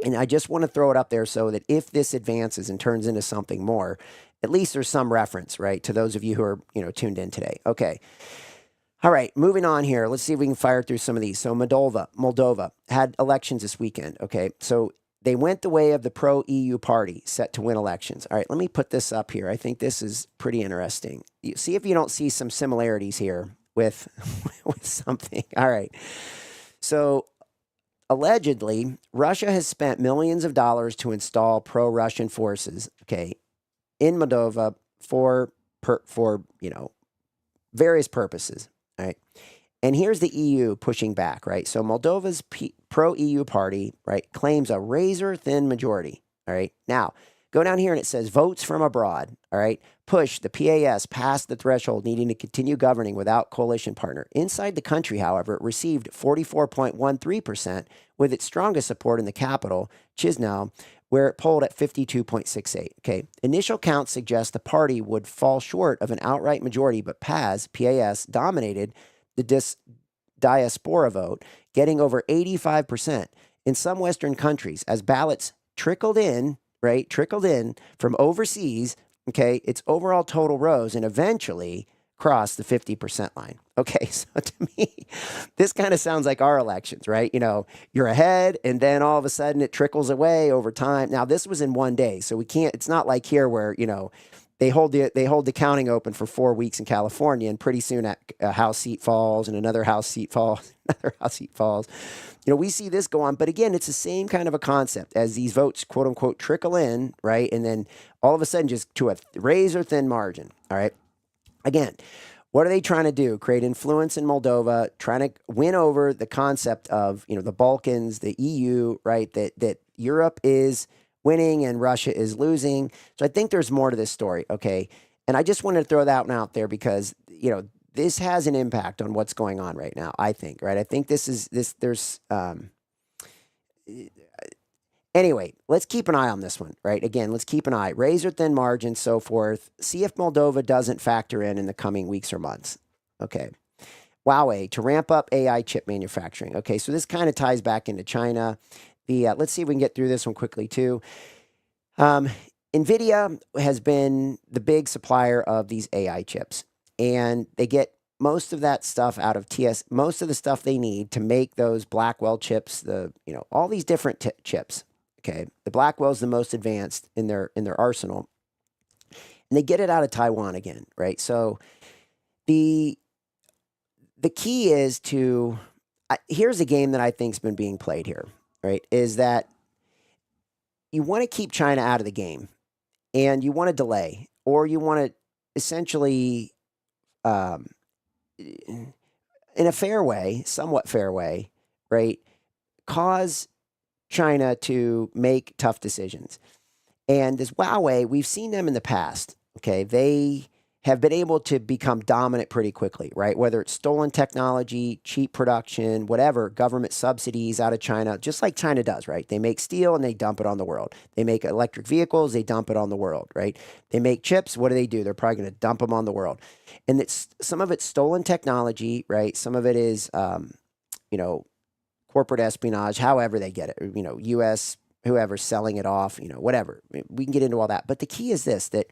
And I just want to throw it up there so that if this advances and turns into something more, at least there's some reference, right? To those of you who are, tuned in today. Okay. All right, moving on here. Let's see if we can fire through some of these. So Moldova had elections this weekend, okay? So they went the way of the pro-EU party set to win elections. All right, let me put this up here. I think this is pretty interesting. See if you don't see some similarities here with something. All right. So allegedly, Russia has spent millions of dollars to install pro-Russian forces, okay, in Moldova for various purposes. All right. And here's the EU pushing back, right? So Moldova's pro-EU party, right, claims a razor-thin majority. All right. Now, Go down here and it says votes from abroad. All right. Push the PAS past the threshold needing to continue governing without coalition partner. Inside the country, however, it received 44.13% with its strongest support in the capital, Chisinau, where it polled at 52.68. Okay. Initial counts suggest the party would fall short of an outright majority, but PAS dominated the diaspora vote, getting over 85% in some Western countries as ballots trickled in from overseas. Okay, its overall total rose and eventually crossed the 50% line. Okay, so to me, this kind of sounds like our elections, right? You know, you're ahead and then all of a sudden it trickles away over time. Now, this was in one day, so we can't, it's not like here where, you know, they hold the counting open for 4 weeks in California, and pretty soon a House seat falls and another House seat falls, another House seat falls. You know, we see this go on, but again, it's the same kind of a concept as these votes, quote unquote, trickle in, right? And then all of a sudden just to a razor thin margin, all right? Again, what are they trying to do? Create influence in Moldova, trying to win over the concept of, you know, the Balkans, the EU, right? That Europe is winning and Russia is losing. So I think there's more to this story, okay? And I just wanted to throw that one out there because, you know, this has an impact on what's going on right now, I think, right? I think anyway, let's keep an eye on this one, right? Again, let's keep an eye. Razor thin margins, so forth. See if Moldova doesn't factor in the coming weeks or months. Okay. Huawei to ramp up AI chip manufacturing. Okay, so this kind of ties back into China. Let's see if we can get through this one quickly too. NVIDIA has been the big supplier of these AI chips, and they get most of that stuff out of most of the stuff they need to make those Blackwell chips, all these different chips. Okay, the Blackwell's the most advanced in their arsenal, and they get it out of Taiwan again, right? So the key is to here's a game that I think's been being played here, right? Is that you want to keep China out of the game, and you want to delay, or you want to essentially, in a fair way, somewhat fair way, right, cause China to make tough decisions. And this Huawei, we've seen them in the past, okay? They have been able to become dominant pretty quickly, right? Whether it's stolen technology, cheap production, whatever, government subsidies out of China, just like China does, right? They make steel and they dump it on the world. They make electric vehicles, they dump it on the world, right? They make chips, what do? They're probably going to dump them on the world. And some of it's stolen technology, right? Some of it is, corporate espionage, however they get it, U.S., whoever's selling it off, whatever. We can get into all that. But the key is this, that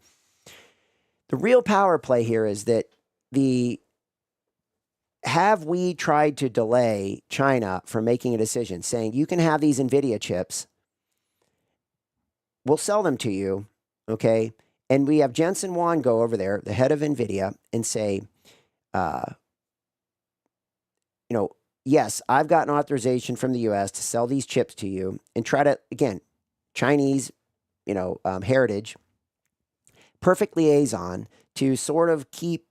the real power play here is that have we tried to delay China from making a decision saying you can have these NVIDIA chips, we'll sell them to you, okay? And we have Jensen Huang go over there, the head of NVIDIA, and say, yes, I've gotten authorization from the U.S. to sell these chips to you, and try to, again, Chinese, heritage, perfect liaison to sort of keep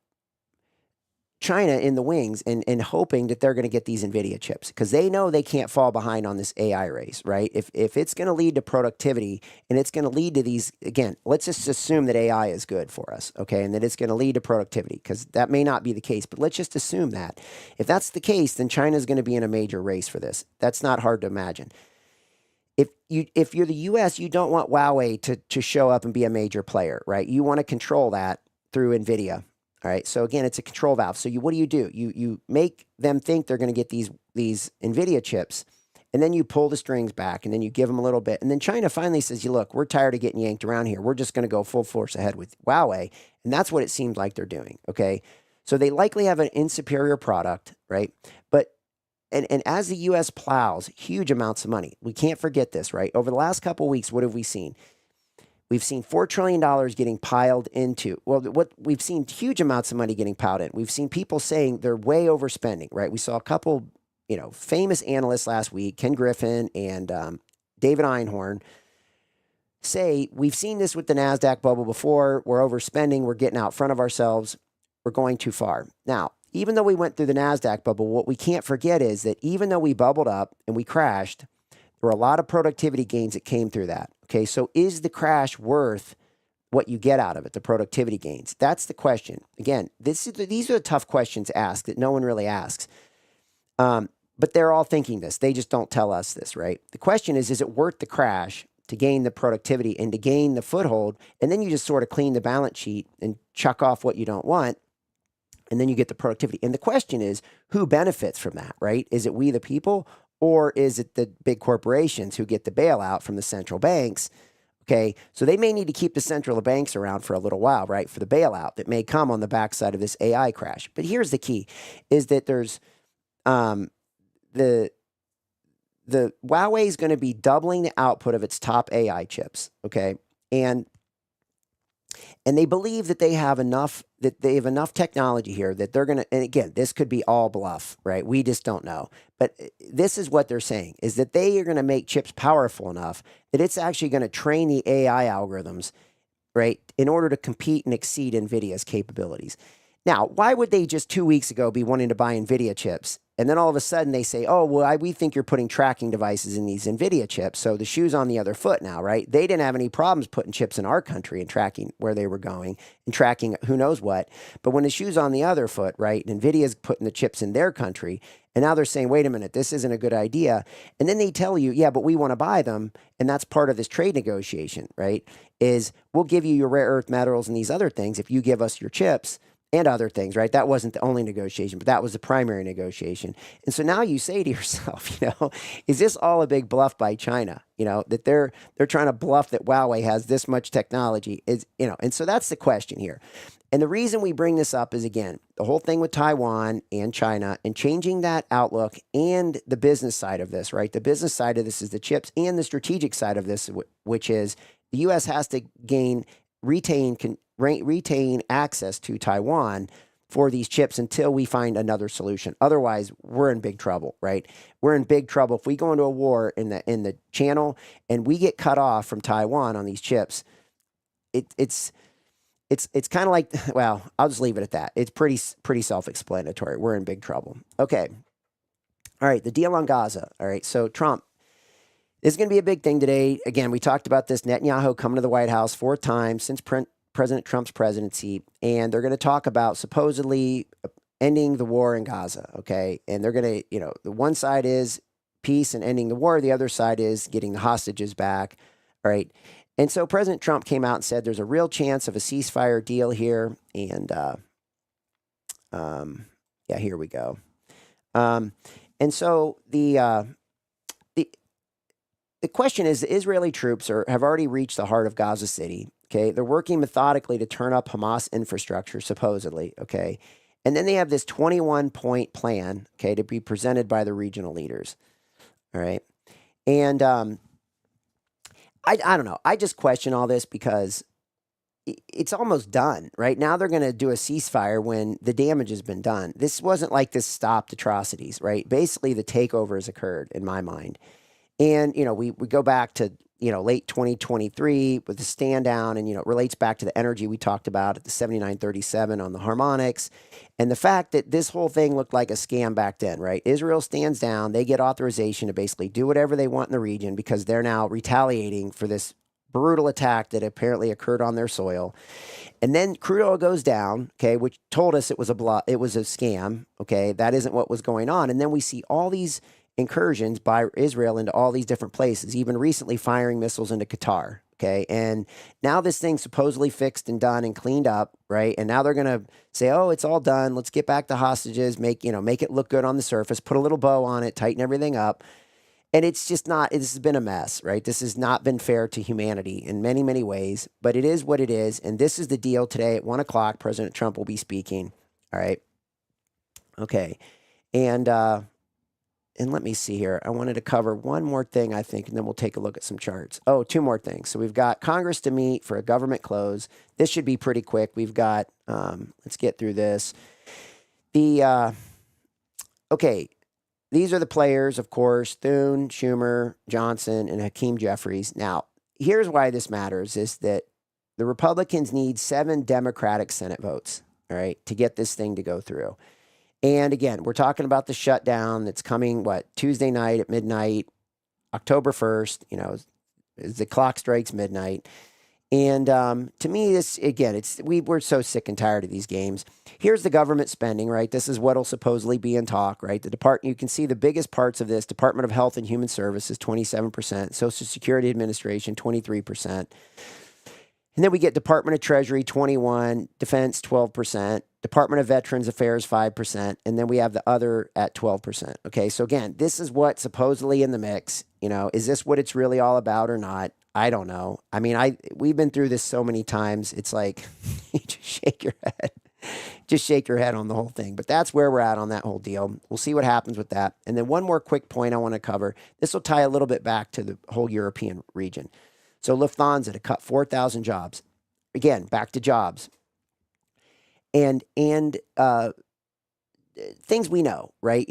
China in the wings and hoping that they're going to get these NVIDIA chips because they know they can't fall behind on this AI race, right? If it's going to lead to productivity and it's going to lead to these, again, let's just assume that AI is good for us, okay, and that it's going to lead to productivity because that may not be the case, but let's just assume that. If that's the case, then China's going to be in a major race for this. That's not hard to imagine. If you're the U.S., you don't want Huawei to show up and be a major player, right? You want to control that through NVIDIA. All right. So again, it's a control valve. So what do? You make them think they're going to get these NVIDIA chips, and then you pull the strings back, and then you give them a little bit, and then China finally says, "Look, we're tired of getting yanked around here. We're just going to go full force ahead with Huawei," and that's what it seems like they're doing. Okay. So they likely have an inferior product, right? But and as the U.S. plows huge amounts of money, we can't forget this, right? Over the last couple of weeks, what have we seen? We've seen $4 trillion getting piled into, we've seen huge amounts of money getting piled in. We've seen people saying they're way overspending, right? We saw a couple, famous analysts last week, Ken Griffin and David Einhorn, say, we've seen this with the NASDAQ bubble before. We're overspending. We're getting out front of ourselves. We're going too far. Now, even though we went through the NASDAQ bubble, what we can't forget is that even though we bubbled up and we crashed, there were a lot of productivity gains that came through that. Okay, so is the crash worth what you get out of it, the productivity gains? That's the question. Again, these are the tough questions asked that no one really asks. But they're all thinking this. They just don't tell us this, right? The question is it worth the crash to gain the productivity and to gain the foothold? And then you just sort of clean the balance sheet and chuck off what you don't want. And then you get the productivity. And the question is, who benefits from that, right? Is it we the people, or is it the big corporations who get the bailout from the central banks? Okay, so they may need to keep the central banks around for a little while, right, for the bailout that may come on the backside of this AI crash. But here's the key, is that there's the Huawei is going to be doubling the output of its top AI chips, okay? And they believe that they have enough technology here that they're going to, and again, this could be all bluff, right? We just don't know. But this is what they're saying, is that they are going to make chips powerful enough that it's actually going to train the AI algorithms, right, in order to compete and exceed NVIDIA's capabilities. Now, why would they just 2 weeks ago be wanting to buy NVIDIA chips? And then all of a sudden they say, oh, well, we think you're putting tracking devices in these NVIDIA chips. So the shoe's on the other foot now, right? They didn't have any problems putting chips in our country and tracking where they were going and tracking who knows what. But when the shoe's on the other foot, right, and NVIDIA's putting the chips in their country, and now they're saying, wait a minute, this isn't a good idea. And then they tell you, yeah, but we want to buy them. And that's part of this trade negotiation, right, is we'll give you your rare earth metals and these other things if you give us your chips. And other things, right? That wasn't the only negotiation, but that was the primary negotiation. And so now you say to yourself, is this all a big bluff by China? That they're trying to bluff that Huawei has this much technology and so that's the question here. And the reason we bring this up is, again, the whole thing with Taiwan and China and changing that outlook and the business side of this, right? The business side of this is the chips, and the strategic side of this, which is the U.S. has to retain access to Taiwan for these chips until we find another solution. Otherwise, we're in big trouble, right? We're in big trouble if we go into a war in the channel and we get cut off from Taiwan on these chips. It's kind of like, well, I'll just leave it at that. It's pretty self-explanatory. We're in big trouble. Okay. All right, the deal on Gaza. All right, so Trump. This is going to be a big thing today. Again, we talked about this. Netanyahu coming to the White House 4 times since President Trump's presidency, and they're going to talk about supposedly ending the war in Gaza, okay? And they're going to, the one side is peace and ending the war. The other side is getting the hostages back, all right? And so President Trump came out and said there's a real chance of a ceasefire deal here. And, yeah, here we go. And so the question is, the Israeli troops have already reached the heart of Gaza City. Okay, they're working methodically to turn up Hamas infrastructure, supposedly. Okay, and then they have this 21-point plan. Okay, to be presented by the regional leaders. All right, and I don't know. I just question all this because it's almost done. Right now, they're going to do a ceasefire when the damage has been done. This wasn't like this stopped atrocities. Right, basically the takeover has occurred in my mind. And, we go back to, late 2023 with the stand down, and, it relates back to the energy we talked about at the 7937 on the harmonics, and the fact that this whole thing looked like a scam back then, right? Israel stands down. They get authorization to basically do whatever they want in the region because they're now retaliating for this brutal attack that apparently occurred on their soil. And then crude oil goes down, okay, which told us it was a scam, okay? That isn't what was going on. And then we see all these incursions by Israel into all these different places, even recently firing missiles into Qatar. Okay. And now this thing's supposedly fixed and done and cleaned up. Right. And now they're going to say, oh, it's all done. Let's get back the hostages, make it look good on the surface, put a little bow on it, tighten everything up. And it's just not, this has been a mess, right? This has not been fair to humanity in many, many ways, but it is what it is. And this is the deal today at 1 o'clock. President Trump will be speaking. All right. Okay. And let me see here. I wanted to cover one more thing, I think, and then we'll take a look at some charts. Oh, 2 more things. So we've got Congress to meet for a government close. This should be pretty quick. We've got, let's get through this. Okay, these are the players, of course, Thune, Schumer, Johnson, and Hakeem Jeffries. Now, here's why this matters, is that the Republicans need 7 Democratic Senate votes, all right, to get this thing to go through. And again, we're talking about the shutdown that's coming, Tuesday night at midnight, October 1st, as the clock strikes midnight. And to me, this again, we're so sick and tired of these games. Here's the government spending, right? This is what'll supposedly be in talk, right? You can see the biggest parts of this: Department of Health and Human Services, 27%; Social Security Administration, 23%. And then we get Department of Treasury, 21%; Defense, 12%; Department of Veterans Affairs, 5%; and then we have the other at 12%. Okay, so again, this is what's supposedly in the mix. Is this what it's really all about or not? I don't know. I mean, we've been through this so many times. It's like you just shake your head. Just shake your head on the whole thing. But that's where we're at on that whole deal. We'll see what happens with that. And then one more quick point I want to cover. This will tie a little bit back to the whole European region. So Lufthansa to cut 4,000 jobs. Again, back to jobs. And things we know, right?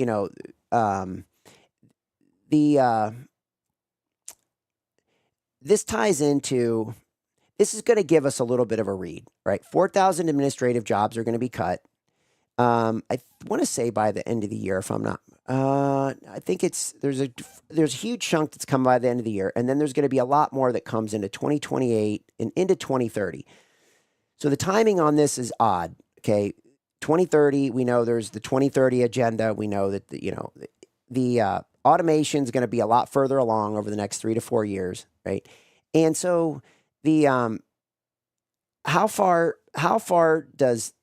This ties into, this is going to give us a little bit of a read, right? 4,000 administrative jobs are going to be cut. I want to say by the end of the year, if I'm not, I think there's a huge chunk that's come by the end of the year. And then there's going to be a lot more that comes into 2028 and into 2030. So the timing on this is odd. Okay. 2030, we know there's the 2030 agenda. We know that, the automation is going to be a lot further along over the next 3 to 4 years. Right. And so how far does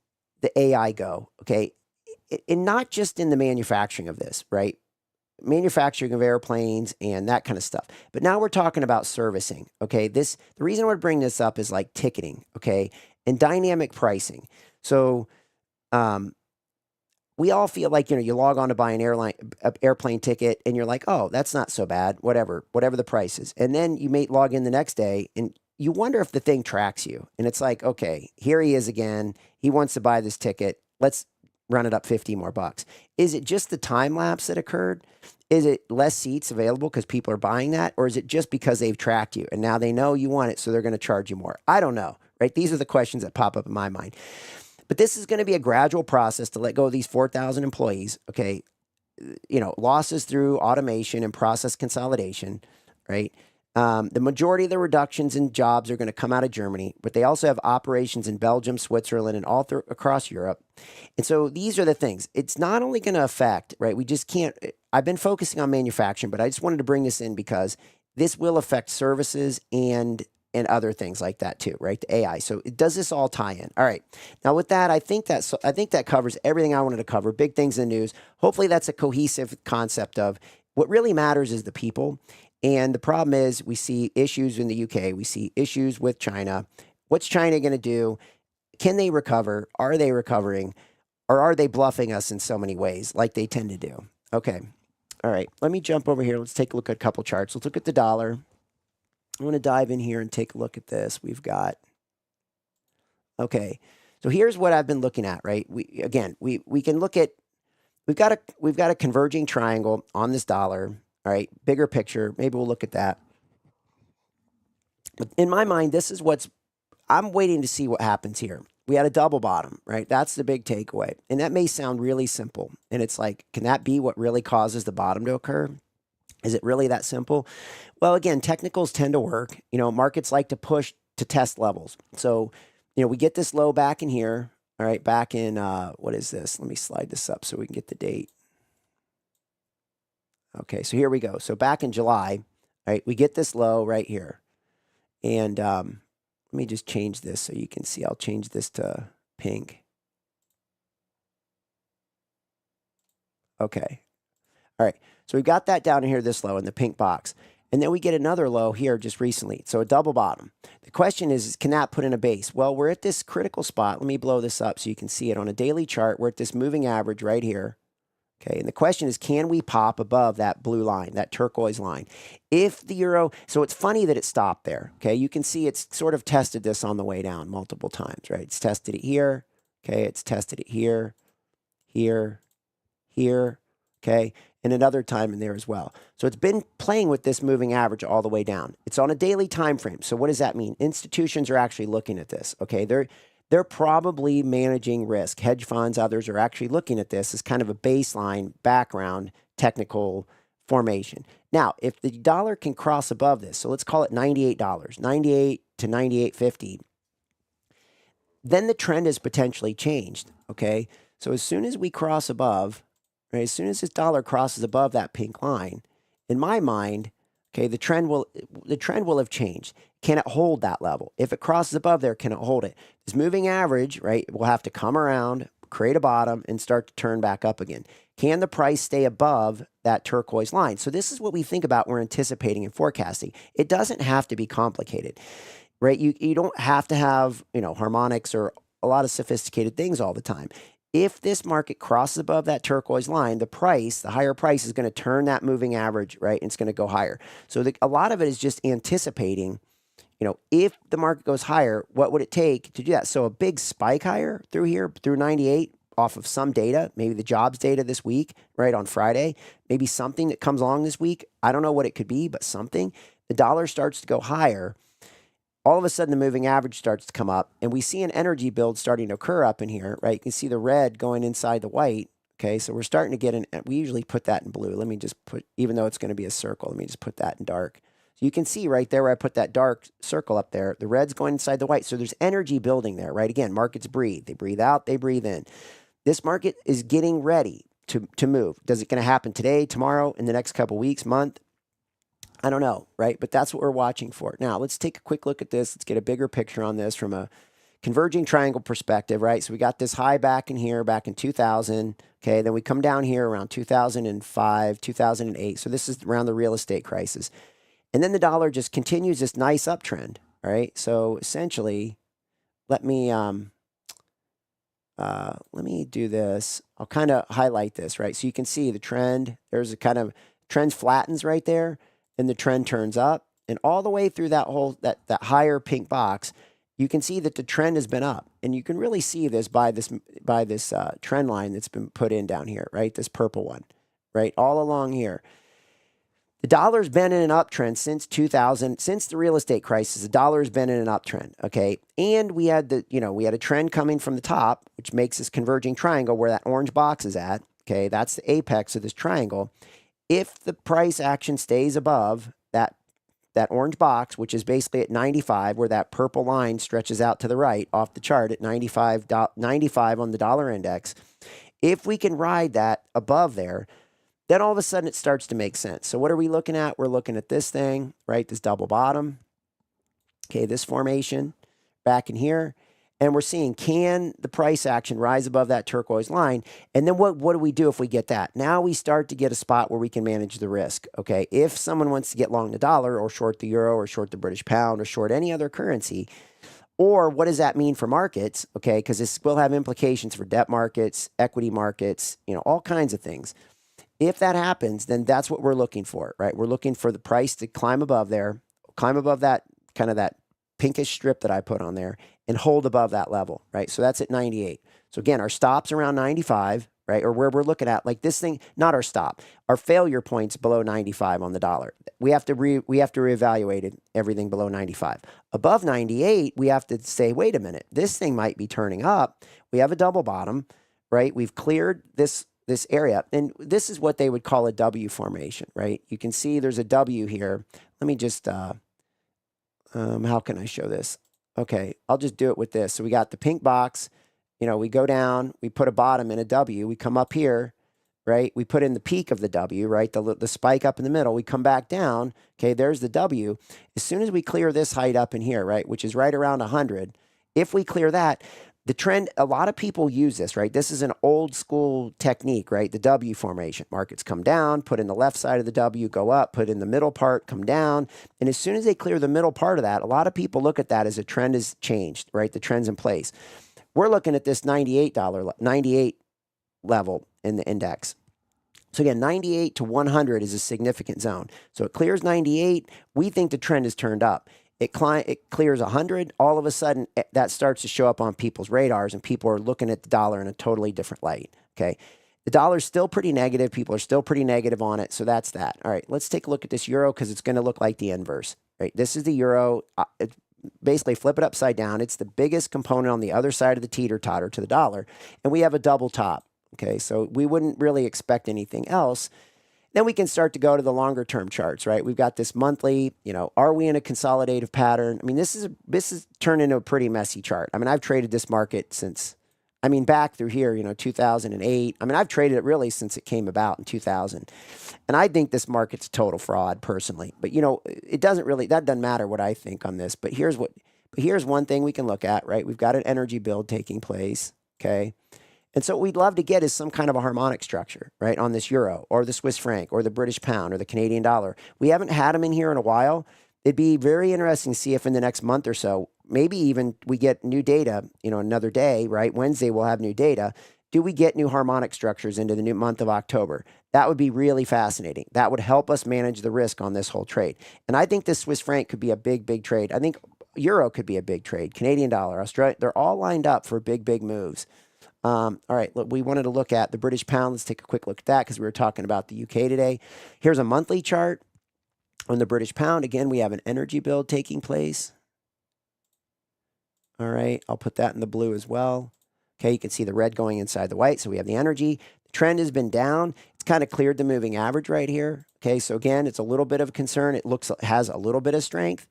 the AI go? Okay. And not just in the manufacturing of this, right? Manufacturing of airplanes and that kind of stuff. But now we're talking about servicing. Okay. The reason I would bring this up is like ticketing. Okay. And dynamic pricing. So, we all feel like, you log on to buy an airplane ticket and you're like, oh, that's not so bad, whatever the price is. And then you may log in the next day and you wonder if the thing tracks you. And it's like, okay, here he is again. He wants to buy this ticket. Let's run it up 50 more bucks. Is it just the time lapse that occurred? Is it less seats available because people are buying that? Or is it just because they've tracked you and now they know you want it, so they're going to charge you more? I don't know, right? These are the questions that pop up in my mind. But this is going to be a gradual process to let go of these 4,000 employees, okay? Losses through automation and process consolidation, right? The majority of the reductions in jobs are going to come out of Germany, but they also have operations in Belgium, Switzerland, and all across Europe. And so these are the things. It's not only going to affect, right? We just can't, I've been focusing on manufacturing, but I just wanted to bring this in because this will affect services and other things like that too, right? The AI. So does this all tie in? All right. Now with that, I think that covers everything I wanted to cover. Big things in the news. Hopefully that's a cohesive concept of what really matters is the people. And the problem is we see issues in the UK. We see issues with China. What's China going to do? Can they recover? Are they recovering? Or are they bluffing us in so many ways like they tend to do? Okay. All right. Let me jump over here. Let's take a look at a couple charts. Let's look at the dollar. I want to dive in here and take a look at this. We've got, okay. So here's what I've been looking at, right? We can look at, we've got a converging triangle on this dollar. All right. Bigger picture. Maybe we'll look at that. But in my mind, this is I'm waiting to see what happens here. We had a double bottom, right? That's the big takeaway. And that may sound really simple. And it's like, can that be what really causes the bottom to occur? Is it really that simple? Well, again, technicals tend to work. Markets like to push to test levels. So, we get this low back in here. All right, back in, what is this? Let me slide this up so we can get the date. Okay, so here we go. So back in July, all right, we get this low right here. And let me just change this so you can see. I'll change this to pink. Okay. All right. So we've got that down here, this low in the pink box. And then we get another low here just recently. So a double bottom. The question is can that put in a base? Well, we're at this critical spot. Let me blow this up so you can see it on a daily chart. We're at this moving average right here. Okay. And the question is, can we pop above that blue line, that turquoise line? If the euro, so it's funny that it stopped there. Okay. You can see it's sort of tested this on the way down multiple times, right? It's tested it here. Okay. It's tested it here, here, here. Okay. And another time in there as well. So it's been playing with this moving average all the way down. It's on a daily time frame. So what does that mean? Institutions are actually looking at this. Okay. They're probably managing risk. Hedge funds, others are actually looking at this as kind of a baseline background technical formation. Now, if the dollar can cross above this, so let's call it $98, 98 to 98.50, then the trend has potentially changed, okay? So as soon as we cross above, right, as soon as this dollar crosses above that pink line, in my mind, okay, the trend will have changed. Can it hold that level? If it crosses above there, can it hold it? This moving average, right, will have to come around, create a bottom, and start to turn back up again. Can the price stay above that turquoise line? So this is what we think about when we're anticipating and forecasting. It doesn't have to be complicated, right? You don't have to have, harmonics or a lot of sophisticated things all the time. If this market crosses above that turquoise line, the higher price is going to turn that moving average, right? And it's going to go higher. So a lot of it is just anticipating, if the market goes higher, what would it take to do that? So a big spike higher through here, through 98, off of some data, maybe the jobs data this week, right, on Friday, maybe something that comes along this week. I don't know what it could be, but something. The dollar starts to go higher. All of a sudden, the moving average starts to come up, and we see an energy build starting to occur up in here, right? You can see the red going inside the white, okay? So we're starting to get we usually put that in blue. Let me just even though it's going to be a circle, let me just put that in dark. So you can see right there where I put that dark circle up there, the red's going inside the white. So there's energy building there, right? Again, markets breathe. They breathe out, they breathe in. This market is getting ready to move. Does it going to happen today, tomorrow, in the next couple weeks, month? I don't know, right? But that's what we're watching for. Now, let's take a quick look at this. Let's get a bigger picture on this from a converging triangle perspective, right? So we got this high back in here, back in 2000, okay? Then we come down here around 2005, 2008. So this is around the real estate crisis. And then the dollar just continues this nice uptrend, right? So essentially, let me do this. I'll kind of highlight this, right? So you can see the trend. There's a kind of trend flattens right there. And the trend turns up, and all the way through that whole that higher pink box, you can see that the trend has been up, and you can really see this by this trend line that's been put in down here, right? This purple one, right, all along here. The dollar's been in an uptrend since 2000, since the real estate crisis. The dollar's been in an uptrend, okay, and we had a trend coming from the top, which makes this converging triangle where that orange box is at. Okay, that's the apex of this triangle. If the price action stays above that orange box, which is basically at 95, where that purple line stretches out to the right off the chart at 95 on the dollar index, if we can ride that above there, then all of a sudden it starts to make sense. So what are we looking at? We're looking at this thing, right? This double bottom, okay, this formation back in here. And we're seeing, can the price action rise above that turquoise line? And then what do we do if we get that? Now we start to get a spot where we can manage the risk, okay? If someone wants to get long the dollar or short the euro or short the British pound or short any other currency, or what does that mean for markets, okay? Because this will have implications for debt markets, equity markets, all kinds of things. If that happens, then that's what we're looking for, right? We're looking for the price to climb above there, climb above that kind of that pinkish strip that I put on there, and hold above that level, right? So that's at 98. So again, our stop's around 95, right? Or where we're looking at, like this thing, not our stop, our failure point's below 95 on the dollar. We have to reevaluate everything below 95. Above 98, we have to say, wait a minute, this thing might be turning up. We have a double bottom, right? We've cleared this area, and this is what they would call a W formation, right? You can see there's a W here. Let me just, how can I show this? Okay, I'll just do it with this. So we got the pink box, we go down, we put a bottom in a W, we come up here, right? We put in the peak of the W, right? The spike up in the middle, we come back down, okay, there's the W. As soon as we clear this height up in here, right, which is right around 100, if we clear that, the trend, a lot of people use this, right? This is an old school technique, right? The W formation. Markets come down, put in the left side of the W, go up, put in the middle part, come down. And as soon as they clear the middle part of that, a lot of people look at that as a trend has changed, right? The trend's in place. We're looking at this $98 level in the index. So again, 98 to 100 is a significant zone. So it clears 98. We think the trend has turned up. It clears 100. All of a sudden, that starts to show up on people's radars, and people are looking at the dollar in a totally different light, okay? The dollar's still pretty negative. People are still pretty negative on it, so that's that. All right, let's take a look at this euro because it's going to look like the inverse, right? This is the euro. Basically, flip it upside down. It's the biggest component on the other side of the teeter-totter to the dollar, and we have a double top, okay? So we wouldn't really expect anything else. Then we can start to go to the longer term charts, right? We've got this monthly, are we in a consolidative pattern? I mean, this is turned into a pretty messy chart. I mean, I've traded this market since, back through here, 2008. I mean, I've traded it really since it came about in 2000. And I think this market's a total fraud personally. But, that doesn't matter what I think on this. But here's one thing we can look at, right? We've got an energy build taking place, okay? And so what we'd love to get is some kind of a harmonic structure, right, on this euro or the Swiss franc or the British pound or the Canadian dollar. We haven't had them in here in a while. It'd be very interesting to see if in the next month or so, maybe even we get new data, another day, right? Wednesday we'll have new data. Do we get new harmonic structures into the new month of October? That would be really fascinating. That would help us manage the risk on this whole trade. And I think this Swiss franc could be a big, big trade. I think euro could be a big trade. Canadian dollar, Australia, they're all lined up for big, big moves. All right, look, we wanted to look at the British pound. Let's take a quick look at that because we were talking about the UK today. Here's a monthly chart on the British pound. Again, we have an energy build taking place. All right, I'll put that in the blue as well. Okay, you can see the red going inside the white. So we have the energy. The trend has been down. It's kind of cleared the moving average right here. Okay, so again, it's a little bit of a concern. It has a little bit of strength.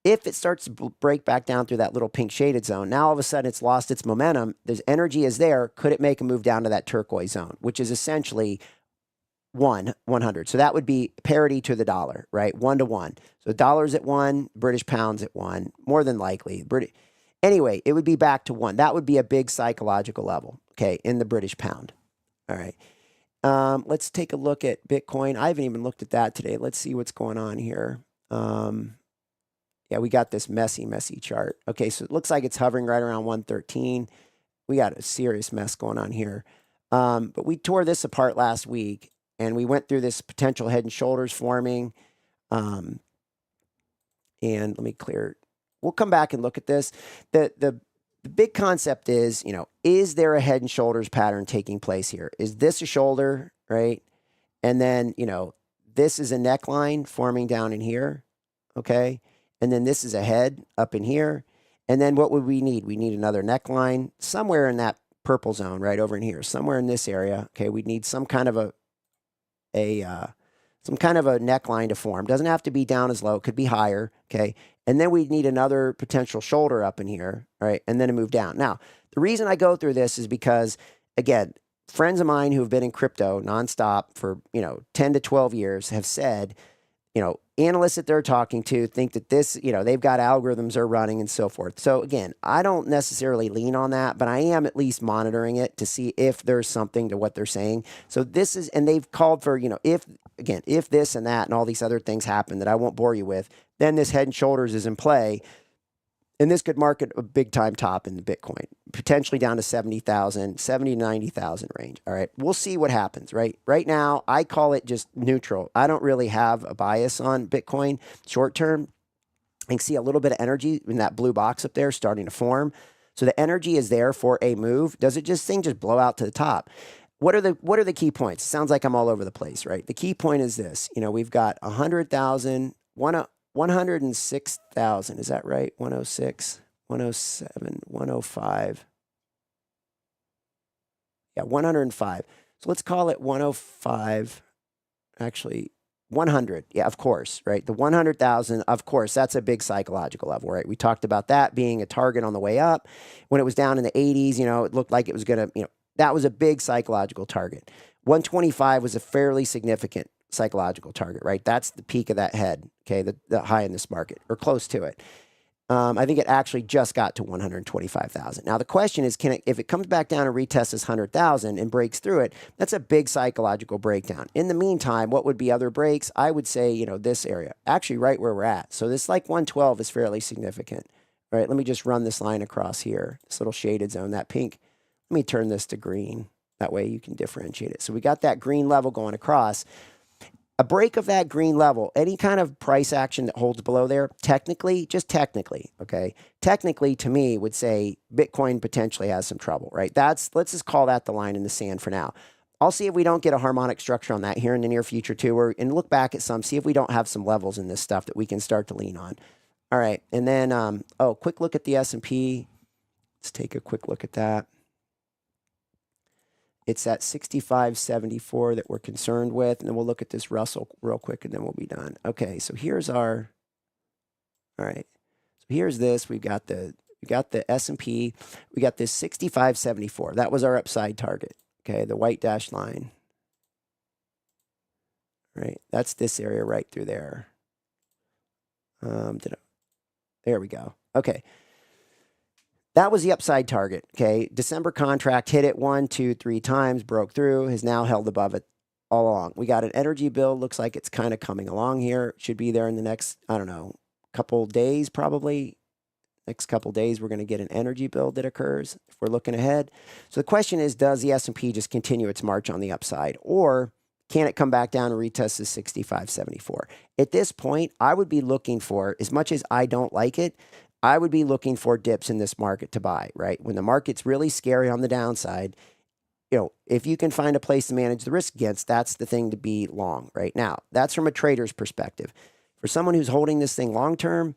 If it starts to break back down through that little pink shaded zone, now all of a sudden it's lost its momentum. There's energy is there. Could it make a move down to that turquoise zone, which is essentially 100? So that would be parity to the dollar, right? 1 to 1. So dollar's at 1, British pounds at 1, more than likely. Anyway, it would be back to 1. That would be a big psychological level, okay, in the British pound. All right. Let's take a look at Bitcoin. I haven't even looked at that today. Let's see what's going on here. Yeah, we got this messy chart. Okay, so it looks like it's hovering right around 113. We got a serious mess going on here. But we tore this apart last week, and we went through this potential head and shoulders forming. And let me clear. We'll come back and look at this. The big concept is, is there a head and shoulders pattern taking place here? Is this a shoulder, right? And then, this is a neckline forming down in here, okay? And then this is a head up in here. And then what would we need? We need another neckline somewhere in that purple zone right over in here, somewhere in this area. Okay, we'd need some kind of a neckline to form. Doesn't have to be down as low. It could be higher. Okay, and then we'd need another potential shoulder up in here. All right, and then a move down. Now, the reason I go through this is because, again, friends of mine who have been in crypto nonstop for 10 to 12 years have said, analysts that they're talking to think that this, they've got algorithms they're running and so forth. So again, I don't necessarily lean on that, but I am at least monitoring it to see if there's something to what they're saying. So this is, and they've called for, if this and that and all these other things happen that I won't bore you with, then this head and shoulders is in play. And this could mark a big time top in the Bitcoin, potentially down to 70,000, 70 to 90,000 range. All right. We'll see what happens, right? Right now, I call it just neutral. I don't really have a bias on Bitcoin short term. I can see a little bit of energy in that blue box up there starting to form. So the energy is there for a move. Does it just blow out to the top? What are the key points? It sounds like I'm all over the place, right? The key point is this. We've got 100,000, 106,000. Is that right? 106, 107, 105. Yeah, 105. So let's call it 105. Actually, 100. Yeah, of course, right? The 100,000, of course, that's a big psychological level, right? We talked about that being a target on the way up. When it was down in the 80s, it looked like it was going to, that was a big psychological target. 125 was a fairly significant psychological target, right? That's the peak of that head, okay, the high in this market, or close to it. I think it actually just got to 125,000. Now, the question is, if it comes back down and retests this 100,000 and breaks through it, that's a big psychological breakdown. In the meantime, what would be other breaks? I would say, this area, actually right where we're at. So this 112 is fairly significant. All right, let me just run this line across here, this little shaded zone, that pink. Let me turn this to green. That way you can differentiate it. So we got that green level going across. A break of that green level, any kind of price action that holds below there, technically, okay, technically to me would say Bitcoin potentially has some trouble, right? Let's just call that the line in the sand for now. I'll see if we don't get a harmonic structure on that here in the near future too, and look back at see if we don't have some levels in this stuff that we can start to lean on. All right, and then, quick look at the S&P. Let's take a quick look at that. It's that 65.74 that we're concerned with. And then we'll look at this Russell real quick and then we'll be done. Okay, so here's our, all right. So here's this. We got the S&P. We got this 65.74. That was our upside target. Okay, the white dashed line. Right, that's this area right through there. There we go. Okay. That was the upside target. Okay. December contract hit it 1, 2, 3 times, broke through, has now held above it all along. We got an energy bill. Looks like it's kind of coming along here. Should be there in the next, I don't know, couple days probably. Next couple days, we're going to get an energy bill that occurs if we're looking ahead. So the question is, does the S&P just continue its march on the upside, or can it come back down and retest the 65.74? At this point, I would be looking for, as much as I don't like it, I would be looking for dips in this market to buy, right? When the market's really scary on the downside, if you can find a place to manage the risk against, that's the thing to be long right now. That's from a trader's perspective. For someone who's holding this thing long term,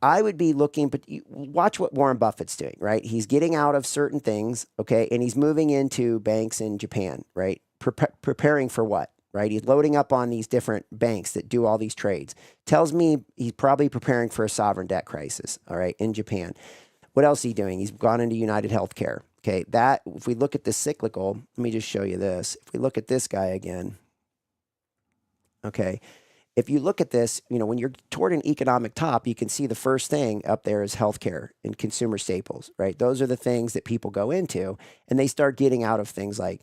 I would be looking, but watch what Warren Buffett's doing, right? He's getting out of certain things, okay, and he's moving into banks in Japan, right? Preparing for what, right? He's loading up on these different banks that do all these trades. Tells me he's probably preparing for a sovereign debt crisis, all right, in Japan. What else is he doing? He's gone into United Healthcare, okay? That, if we look at the cyclical, let me just show you this. If we look at this guy again, okay, if you look at this, when you're toward an economic top, you can see the first thing up there is healthcare and consumer staples, right? Those are the things that people go into, and they start getting out of things like,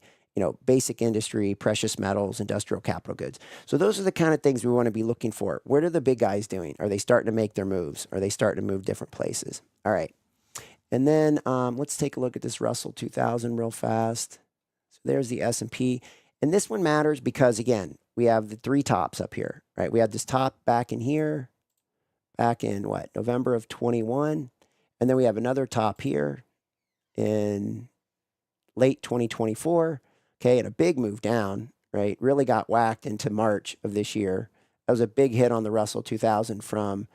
basic industry, precious metals, industrial capital goods. So those are the kind of things we want to be looking for. What are the big guys doing? Are they starting to make their moves? Are they starting to move different places? All right. And then let's take a look at this Russell 2000 real fast. So there's the S&P. And this one matters because, again, we have the 3 tops up here, right? We had this top back in here, back in November of 21. And then we have another top here in late 2024. Okay, and a big move down, right? Really got whacked into March of this year. That was a big hit on the Russell 2000 from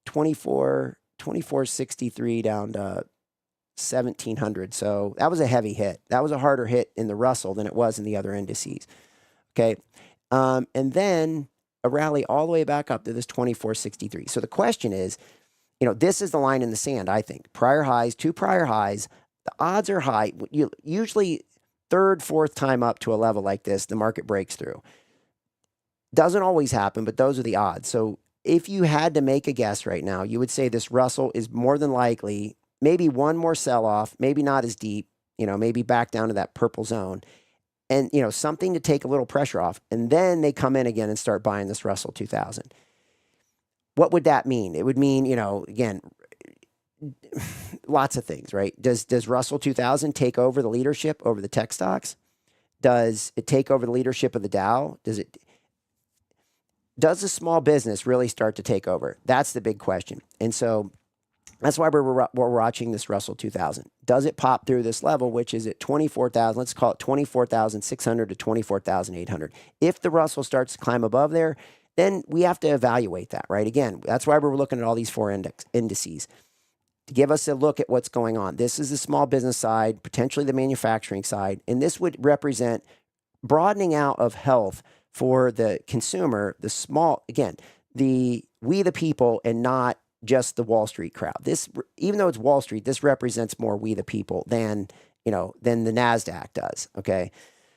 2463 down to 1700. So that was a heavy hit. That was a harder hit in the Russell than it was in the other indices. Okay, and then a rally all the way back up to this 2463. So the question is, this is the line in the sand, I think. Prior highs, 2 prior highs. The odds are high. Usually 3rd, 4th time up to a level like this, the market breaks through. Doesn't always happen, but those are the odds. So if you had to make a guess right now, you would say this Russell is more than likely maybe one more sell-off, maybe not as deep, maybe back down to that purple zone, and, something to take a little pressure off. And then they come in again and start buying this Russell 2000. What would that mean? It would mean, again, lots of things, right? Does Russell 2000 take over the leadership over the tech stocks? Does it take over the leadership of the Dow? Does the small business really start to take over? That's the big question. And so that's why we're watching this Russell 2000. Does it pop through this level, which is at 24,000? Let's call it 24,600 to 24,800. If the Russell starts to climb above there, then we have to evaluate that, right? Again, that's why we're looking at all these 4 indices. To give us a look at what's going on. This is the small business side, potentially the manufacturing side, and this would represent broadening out of health for the consumer, the small, again, we the people, and not just the Wall Street crowd. This, even though it's Wall Street, this represents more we the people than the NASDAQ does, okay?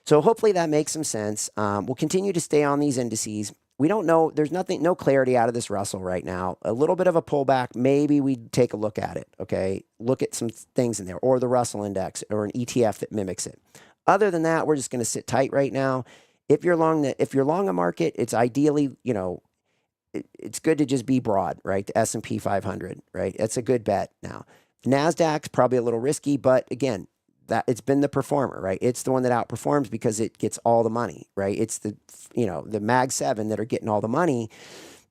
So hopefully that makes some sense. We'll continue to stay on these indices. We don't know. There's no clarity out of this Russell right now. A little bit of a pullback. Maybe we take a look at it. Okay. Look at some things in there, or the Russell index, or an ETF that mimics it. Other than that, we're just going to sit tight right now. If you're long a market, it's ideally, it's good to just be broad, right? The S&P 500, right? That's a good bet now. NASDAQ's probably a little risky, but again, that it's been the performer, right? It's the one that outperforms because it gets all the money, right? It's the Mag 7 that are getting all the money.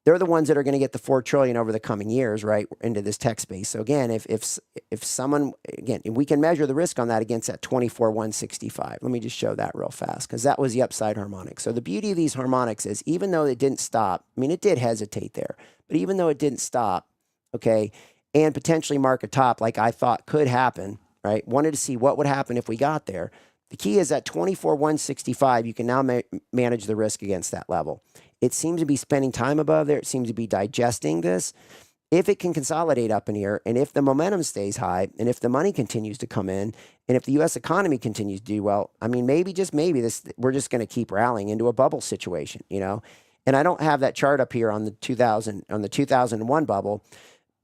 They're the ones that are going to get the $4 trillion over the coming years, right, into this tech space. So again, if someone, again, we can measure the risk on that against that 24,165. Let me just show that real fast, because that was the upside harmonic. So the beauty of these harmonics is, even though it didn't stop, I mean, it did hesitate there, but even though it didn't stop, okay, and potentially mark a top like I thought could happen, right? Wanted to see what would happen if we got there. The key is at 24,165, you can now manage the risk against that level. It seems to be spending time above there. It seems to be digesting this. If it can consolidate up in here, and if the momentum stays high, and if the money continues to come in, and if the U.S. economy continues to do well, I mean, maybe, just maybe, we're just going to keep rallying into a bubble situation, you know? And I don't have that chart up here on the 2001 bubble,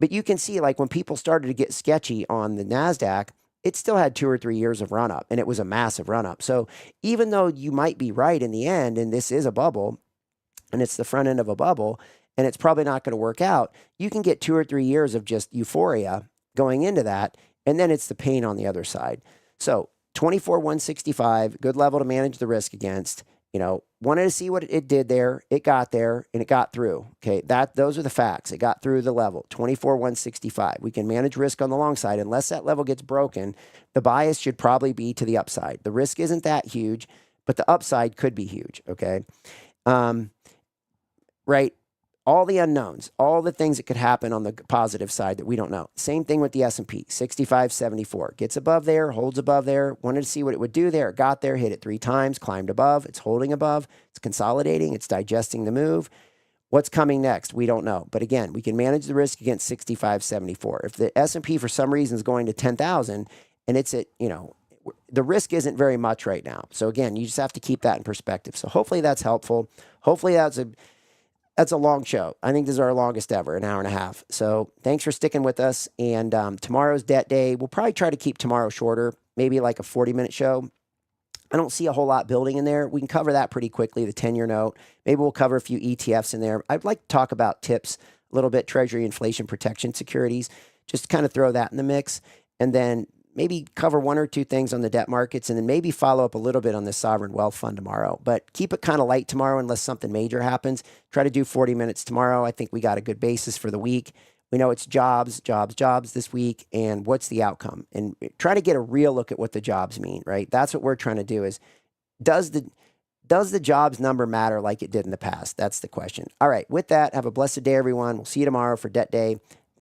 but you can see, like, when people started to get sketchy on the NASDAQ, it still had 2 or 3 years of run up, and it was a massive run up. So even though you might be right in the end, and this is a bubble, and it's the front end of a bubble, and it's probably not going to work out, you can get 2 or 3 years of just euphoria going into that, and then it's the pain on the other side. So 24,165, good level to manage the risk against. You know, wanted to see what it did there. It got there, and it got through. Okay, those are the facts. It got through the level, 24,165. We can manage risk on the long side. Unless that level gets broken, the bias should probably be to the upside. The risk isn't that huge, but the upside could be huge, okay? Right? All the unknowns, all the things that could happen on the positive side that we don't know. Same thing with the S&P, 6574. Gets above there, holds above there. Wanted to see what it would do there. It got there, hit it 3 times, climbed above. It's holding above. It's consolidating. It's digesting the move. What's coming next? We don't know. But again, we can manage the risk against 6574. If the S&P for some reason is going to 10,000 and it's at, you know, the risk isn't very much right now. So again, you just have to keep that in perspective. So hopefully that's helpful. Hopefully that's a long show. I think this is our longest ever, an hour and a half. So thanks for sticking with us. And tomorrow's debt day. We'll probably try to keep tomorrow shorter, maybe like a 40-minute show. I don't see a whole lot building in there. We can cover that pretty quickly, the 10-year note. Maybe we'll cover a few ETFs in there. I'd like to talk about TIPS a little bit, Treasury Inflation Protection Securities, just to kind of throw that in the mix. And then maybe cover 1 or 2 things on the debt markets, and then maybe follow up a little bit on the sovereign wealth fund tomorrow. But keep it kind of light tomorrow unless something major happens. Try to do 40 minutes tomorrow. I think we got a good basis for the week. We know it's jobs this week, and what's the outcome? And try to get a real look at what the jobs mean, right? That's what we're trying to do is, does the jobs number matter like it did in the past? That's the question. All right, with that, have a blessed day, everyone. We'll see you tomorrow for Debt Day.